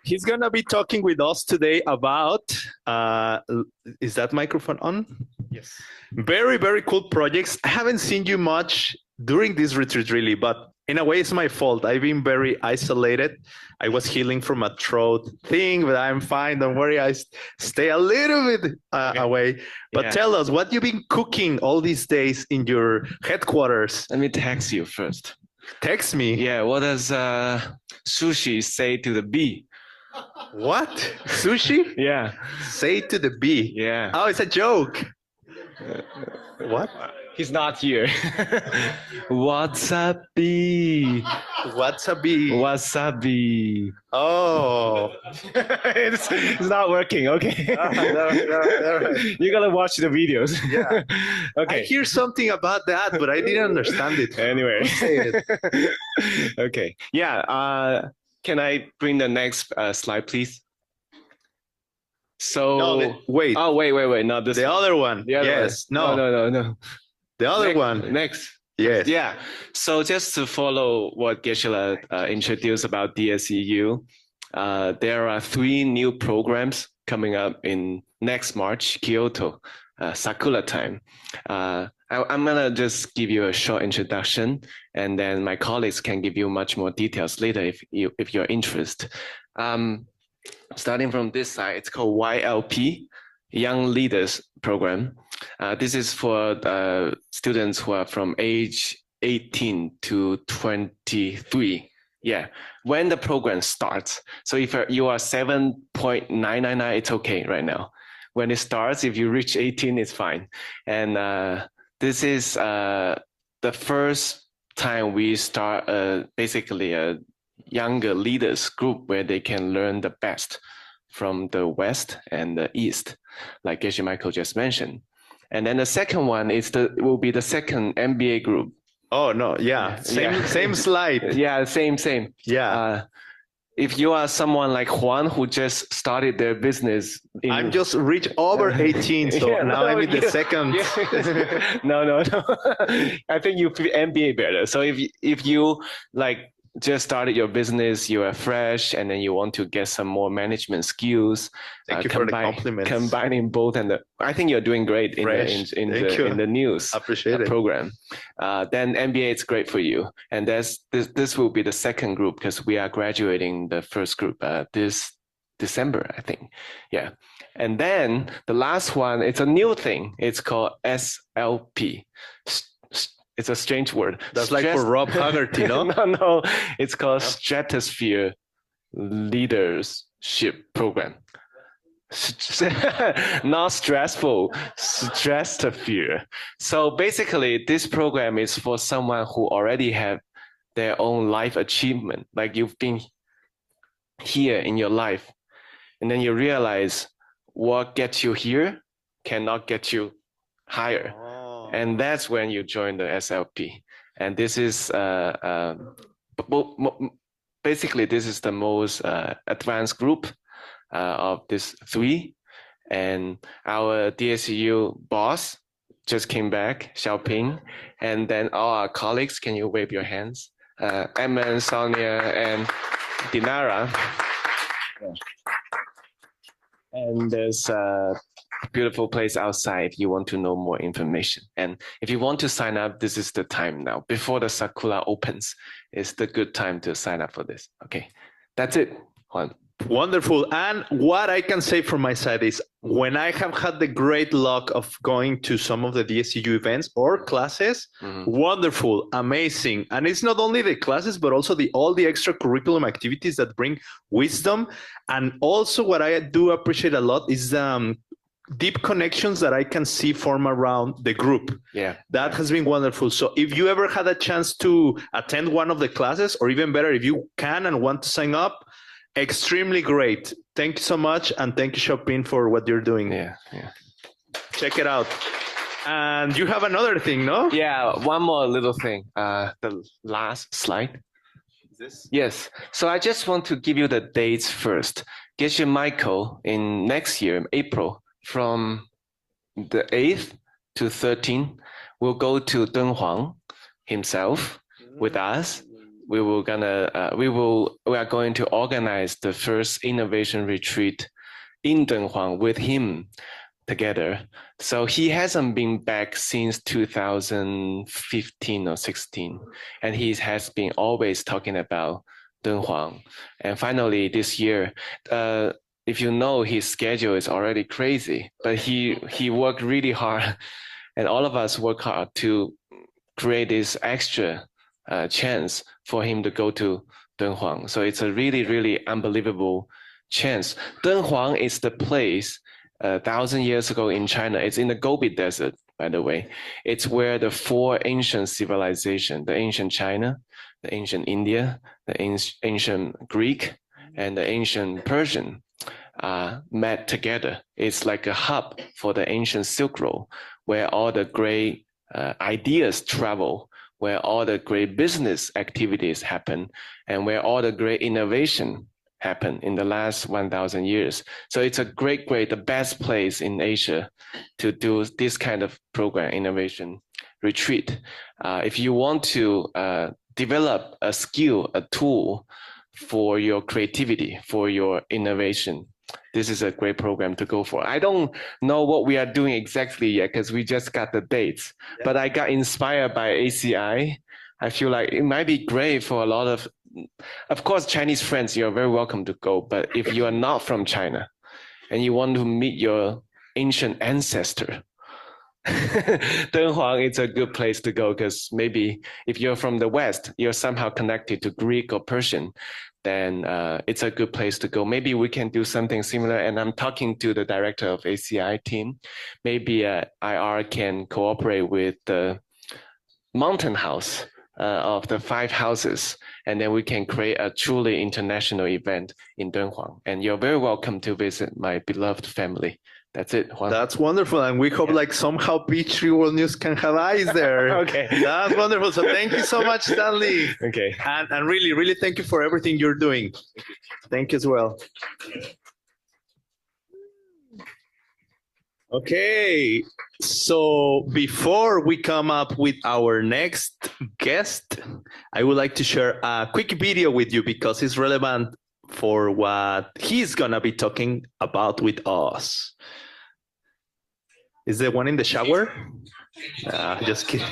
He's going to be talking with us today about, is that microphone on? Yes. Very, very cool projects. I haven't seen you much during this retreat, really, but in a way, it's my fault. I've been very isolated. I was healing from a throat thing, but I'm fine. Don't worry. I stay a little bit away. But tell us, what you've been cooking all these days in your headquarters? Let me text you first. Text me? Yeah, what does sushi say to the bee? What? Sushi? Yeah. Say to the bee. Yeah. Oh, it's a joke. What? He's not here. Wasabi. Wasabi. Wasabi. Oh. it's not working. Okay. No. You gotta watch the videos. Yeah. Okay. I hear something about that, but I didn't understand it. Anyway. Say it. Okay. Yeah. Can I bring the next slide, please? So wait. Oh, wait. Not this. The one. other one. The other yes. One. No. The other one. Next. Yes. Yeah. So just to follow what Geshe introduced about DSEU, there are 3 new programs coming up in next March, Kyoto, Sakura time. I'm gonna just give you a short introduction, and then my colleagues can give you much more details later if you're interested. Starting from this side, it's called YLP, Young Leaders Program. This is for students who are from age 18 to 23. Yeah, when the program starts. So if you are 7.999, it's okay right now. when it starts. If you reach 18, it's fine. And this is the first time we start basically a younger leaders group where they can learn the best from the West and the East, like Geshe Michael just mentioned. And then the second one will be the second MBA group. Oh no, yeah, same slide. Yeah, same. Yeah. If you are someone like Juan who just started their business, I'm just reached over 18, so now I'm in the second. No. I think you feel MBA better. So if you like just started your business, you are fresh, and then you want to get some more management skills. Thank you for the compliments. Combining both, and I think you're doing great in the news Appreciate it. program. Then MBA is great for you, and this will be the second group because we are graduating the first group this December, I think. Yeah, and then the last one, it's a new thing. It's called SLP. It's a strange word. That's like for Rob Haggerty, no? No. It's called Stratosphere Leadership Program. Not stressful, stratosphere. So basically, this program is for someone who already have their own life achievement. Like you've been here in your life, and then you realize what gets you here cannot get you higher. And that's when you join the SLP. And this is basically this is the most advanced group of these three. And our DSCU boss just came back, Xiaoping. And then all our colleagues, can you wave your hands? Emma, Sonia, and Dinara. And there's beautiful place outside if you want to know more information. And if you want to sign up, this is the time now. Before the Sakura opens, it's the good time to sign up for this. Okay, that's it, Juan. Wonderful. And what I can say from my side is when I have had the great luck of going to some of the DSCU events or classes, wonderful, amazing. And it's not only the classes, but also all the extra curriculum activities that bring wisdom. And also what I do appreciate a lot is deep connections that I can see form around the group. Yeah. That has been wonderful. So if you ever had a chance to attend one of the classes, or even better, if you can and want to sign up, extremely great. Thank you so much. And thank you, Xiaoping, for what you're doing. Yeah. Check it out. And you have another thing, no? Yeah, one more little thing. The last slide. Is this? Yes. So I just want to give you the dates first. Geshe Michael in next year, April, from the 8th to 13th, will go to Dunhuang himself with us. We are going to organize the first innovation retreat in Dunhuang with him together. So he hasn't been back since 2015 or 16, and he has been always talking about Dunhuang. And finally, this year, if you know, his schedule is already crazy, but he worked really hard, and all of us work hard to create this extra chance for him to go to Dunhuang. So it's a really, really unbelievable chance. Dunhuang is the place 1,000 years ago in China. It's in the Gobi Desert, by the way. It's where the four ancient civilizations, the ancient China, the ancient India, the ancient Greek, and the ancient Persian met together. It's like a hub for the ancient Silk Road, where all the great ideas travel, where all the great business activities happen, and where all the great innovation happen in the last 1,000 years. So it's a great, the best place in Asia to do this kind of program, innovation retreat. If you want to develop a skill, a tool for your creativity, for your innovation, this is a great program to go for. I don't know what we are doing exactly yet because we just got the dates, but I got inspired by ACI. I feel like it might be great for a lot of course, Chinese friends, you're very welcome to go. But if you are not from China and you want to meet your ancient ancestor, Dunhuang is a good place to go because maybe if you're from the West, you're somehow connected to Greek or Persian, then it's a good place to go. Maybe we can do something similar. And I'm talking to the director of ACI team. Maybe IR can cooperate with the mountain house of the 5 houses. And then we can create a truly international event in Dunhuang. And you're very welcome to visit my beloved family. That's it, Juan. That's wonderful. And we hope like somehow Peachtree World News can have eyes there. Okay. That's wonderful. So thank you so much, Stanley. Okay. And really, really thank you for everything you're doing. Thank you as well. Okay. So before we come up with our next guest, I would like to share a quick video with you because it's relevant for what he's gonna be talking about with us. Is the one in the shower? Just kidding.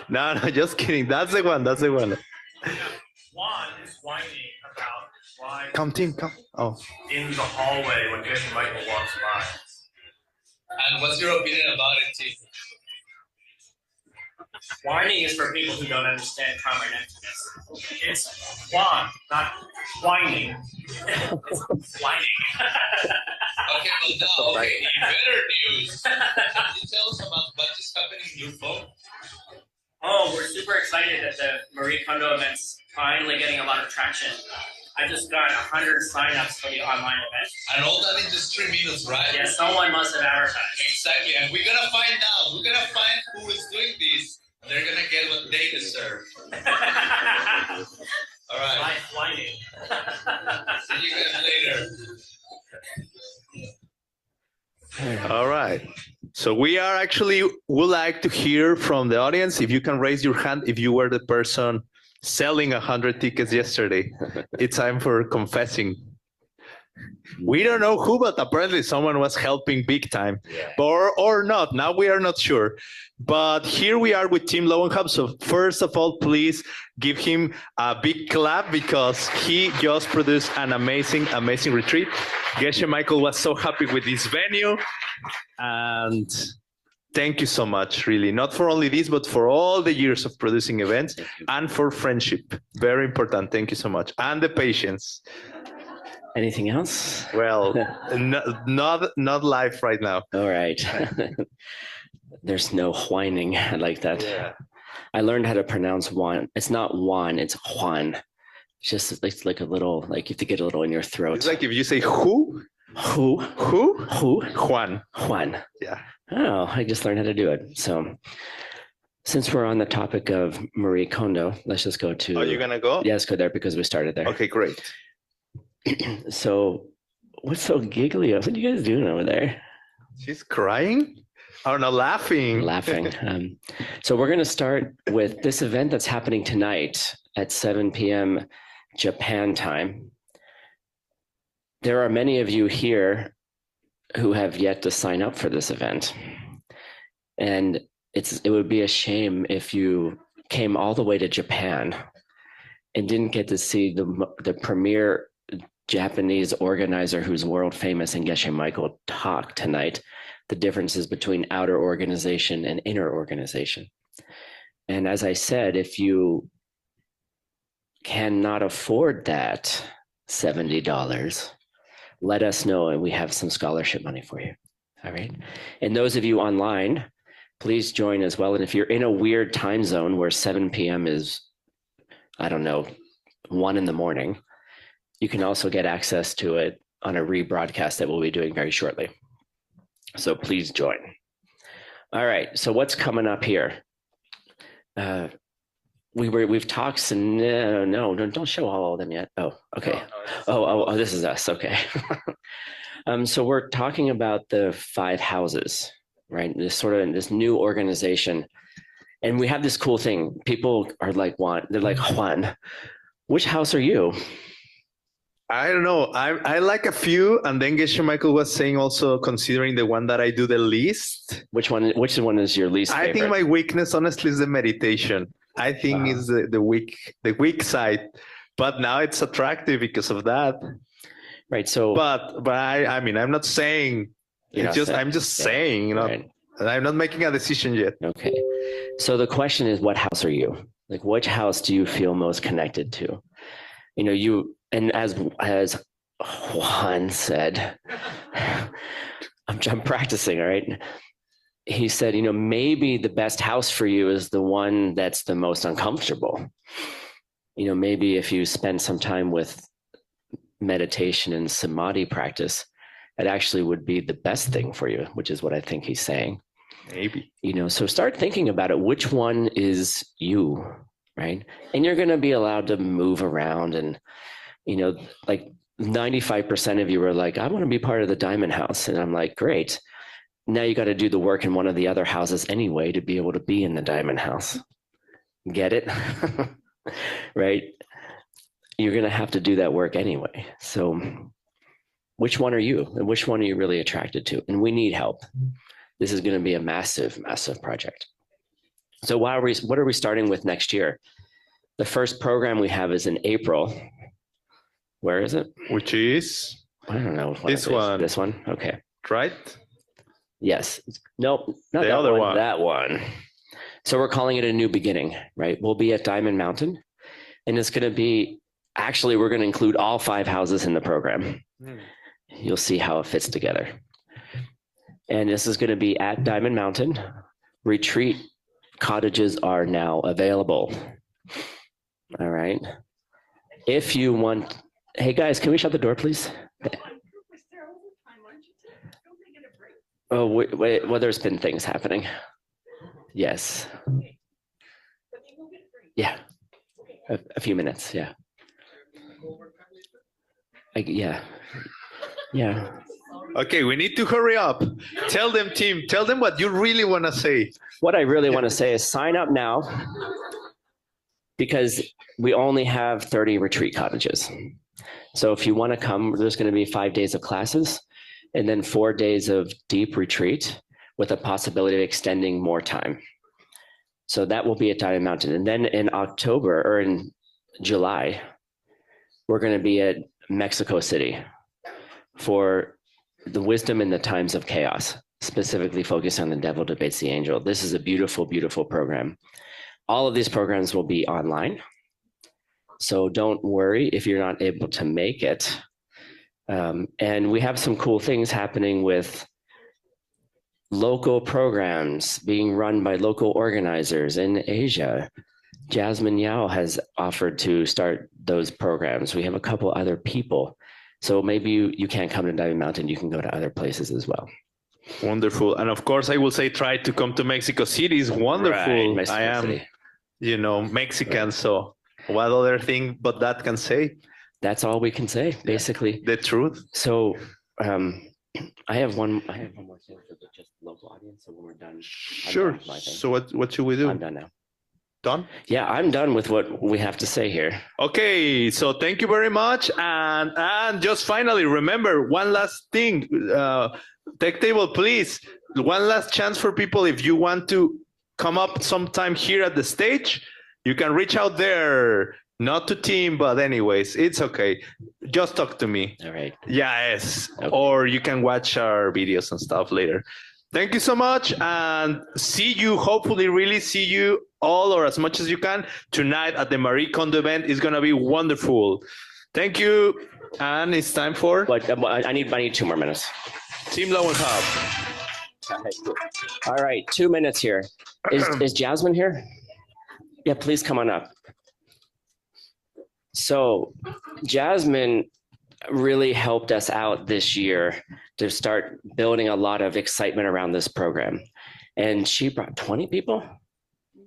No, just kidding. That's the one. That's the one. Juan is whining about why Come, team, come. Oh. in the hallway when Geshe Michael walks by. And what's your opinion about it, T? Whining is for people who don't understand karma and emptiness. It's Juan, not whining. Whining. Okay, but now, okay, in better news, can you tell us about what is happening in your phone? Oh, we're super excited that the Marie Kondo event's finally getting a lot of traction. I just got 100 signups for the online event. And all that in just 3 minutes, right? Yeah, someone must have advertised. Exactly, and we're gonna find out. We're gonna find who is doing this. They're gonna get what they deserve. All right. Whining. See you guys later. All right. So we are actually would like to hear from the audience. If you can raise your hand if you were the person selling 100 tickets yesterday. It's time for confessing. We don't know who, but apparently someone was helping big time. Yeah. Or not. Now we are not sure. But here we are with Team Lowenhub. So first of all, please give him a big clap because he just produced an amazing, amazing retreat. Geshe Michael was so happy with this venue. And thank you so much, really. Not for only this, but for all the years of producing events and for friendship. Very important. Thank you so much. And the patience. Anything else? Well, not live right now. All right. There's no whining. I like that. Yeah. I learned how to pronounce Juan. It's not Juan, it's Juan. It's like a little, like you have to get a little in your throat. It's like if you say who? Who? Juan. Juan. Yeah. Oh, I just learned how to do it. So since we're on the topic of Marie Kondo, let's just go to... Are you going to go? Yeah, let's go there because we started there. Okay, great. So what's so giggly? What are you guys doing over there? She's crying? Oh, no, laughing. Laughing. So we're going to start with this event that's happening tonight at 7 p.m. Japan time. There are many of you here who have yet to sign up for this event. And it would be a shame if you came all the way to Japan and didn't get to see the premier Japanese organizer who's world famous in Geshe Michael talk tonight, the differences between outer organization and inner organization. And as I said, if you cannot afford that $70, let us know and we have some scholarship money for you. All right. And those of you online, please join as well. And if you're in a weird time zone where 7 p.m. is, I don't know, 1 a.m, you can also get access to it on a rebroadcast that we'll be doing very shortly. So please join. All right. So what's coming up here? We've talked. No, don't show all of them yet. Oh, okay. Oh, this is us. Okay. So we're talking about the 5 houses, right? This new organization, and we have this cool thing. People are like, they're like, Juan, which house are you? I don't know. I like a few, and then Geshe Michael was saying also considering the one that I do the least. Which one is your least favorite? I think my weakness, honestly, is the meditation. I think is the weak side, but now it's attractive because of that. Right. So, but I mean, I'm not saying. I'm just saying. You know. Right. I'm not making a decision yet. Okay. So the question is, what house are you? Like, which house do you feel most connected to? You know, and as Juan said, I'm practicing, all right? He said, you know, maybe the best house for you is the one that's the most uncomfortable. You know, maybe if you spend some time with meditation and samadhi practice, it actually would be the best thing for you, which is what I think he's saying. Maybe. You know, so start thinking about it. Which one is you, right? And you're going to be allowed to move around. And, you know, like 95% of you are like, I want to be part of the diamond house. And I'm like, great. Now you got to do the work in one of the other houses anyway to be able to be in the diamond house. Get it? Right? You're going to have to do that work anyway. So which one are you? And which one are you really attracted to? And we need help. This is going to be a massive, massive project. So what are we starting with next year? The first program we have is in April. Where is it? Which is? I don't know. This one. This one? Okay. Right? Yes. Nope. Not the other one. That one. So we're calling it a new beginning, right? We'll be at Diamond Mountain. And it's going to be, actually, we're going to include all 5 houses in the program. You'll see how it fits together. And this is going to be at Diamond Mountain. Retreat cottages are now available. All right. If you want, hey guys, can we shut the door, please? Oh, wait, well, there's been things happening. Yes. Yeah. A few minutes, yeah. Yeah. Okay, we need to hurry up. Tell them, team, tell them what you really want to say. What I really want to say is sign up now, because we only have 30 retreat cottages. So if you want to come, there's going to be 5 days of classes and then 4 days of deep retreat with a possibility of extending more time. So that will be at Diamond Mountain. And then in October or in July, we're going to be at Mexico City for the Wisdom in the Times of Chaos, specifically focused on the devil debates the angel. This is a beautiful, beautiful program. All of these programs will be online. So don't worry if you're not able to make it. And we have some cool things happening with local programs being run by local organizers in Asia. Jasmine Yao has offered to start those programs. We have a couple other people. So maybe you can't come to Diamond Mountain, you can go to other places as well. Wonderful. And of course, I will say try to come to Mexico City. It's wonderful. Right, I am, Mexican, right. So what other thing but that can say? That's all we can say, basically. The truth. So I have one more thing for the just local audience. So when we're done. Sure. So what should we do? I'm done now. Done? Yeah, I'm done with what we have to say here. Okay, so thank you very much. And just finally, remember one last thing. Tech Table, please. One last chance for people. If you want to come up sometime here at the stage, you can reach out there. Not to team, but anyways, it's okay. Just talk to me. All right. Yes. Okay. Or you can watch our videos and stuff later. Thank you so much, and see you, hopefully really see you all or as much as you can tonight at the Marie Kondo event. It's going to be wonderful. Thank you. And it's time for... But I need 2 more minutes. Team Lowenhub. All right, 2 minutes here. Is Jasmine here? Yeah, please come on up. So Jasmine really helped us out this year to start building a lot of excitement around this program. And she brought 20 people? No,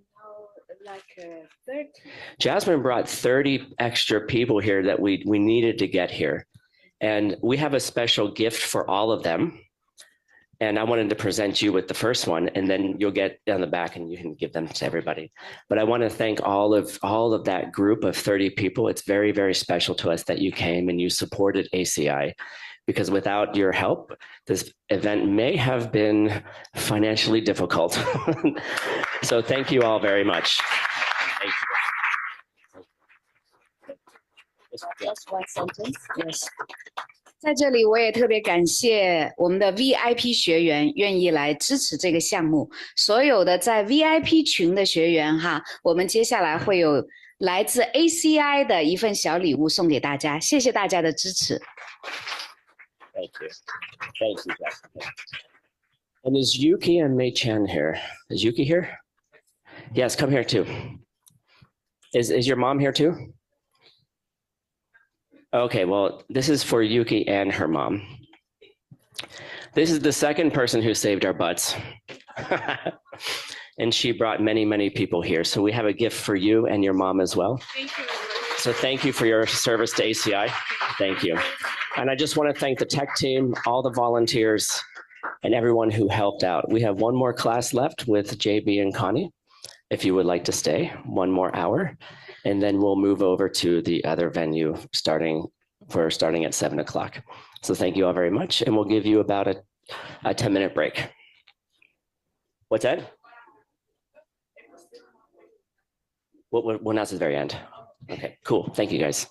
like 30. Jasmine brought 30 extra people here that we needed to get here. And we have a special gift for all of them. And I wanted to present you with the first one, and then you'll get on the back and you can give them to everybody. But I want to thank all of that group of 30 people. It's very, very special to us that you came and you supported ACI, because without your help, this event may have been financially difficult. So thank you all very much. Thank you. Just one sentence. Yes. 在这里，我也特别感谢我们的 VIP 学员愿意来支持这个项目。所有的在 VIP 群的学员哈，我们接下来会有来自 ACI 的一份小礼物送给大家，谢谢大家的支持。Thank you. Thank you, Jessica. And is Yuki and Mei Chan here? Is Yuki here? Yes, come here too. Is your mom here too? Okay, well, this is for Yuki and her mom. This is the second person who saved our butts. And she brought many, many people here. So we have a gift for you and your mom as well. Thank you. So thank you for your service to ACI. Thank you. And I just want to thank the tech team, all the volunteers, and everyone who helped out. We have one more class left with JB and Connie, if you would like to stay, one more hour. And then we'll move over to the other venue starting at 7 o'clock. So thank you all very much. And we'll give you about a 10-minute break. What's that? We'll announce at the very end. Okay, cool. Thank you guys.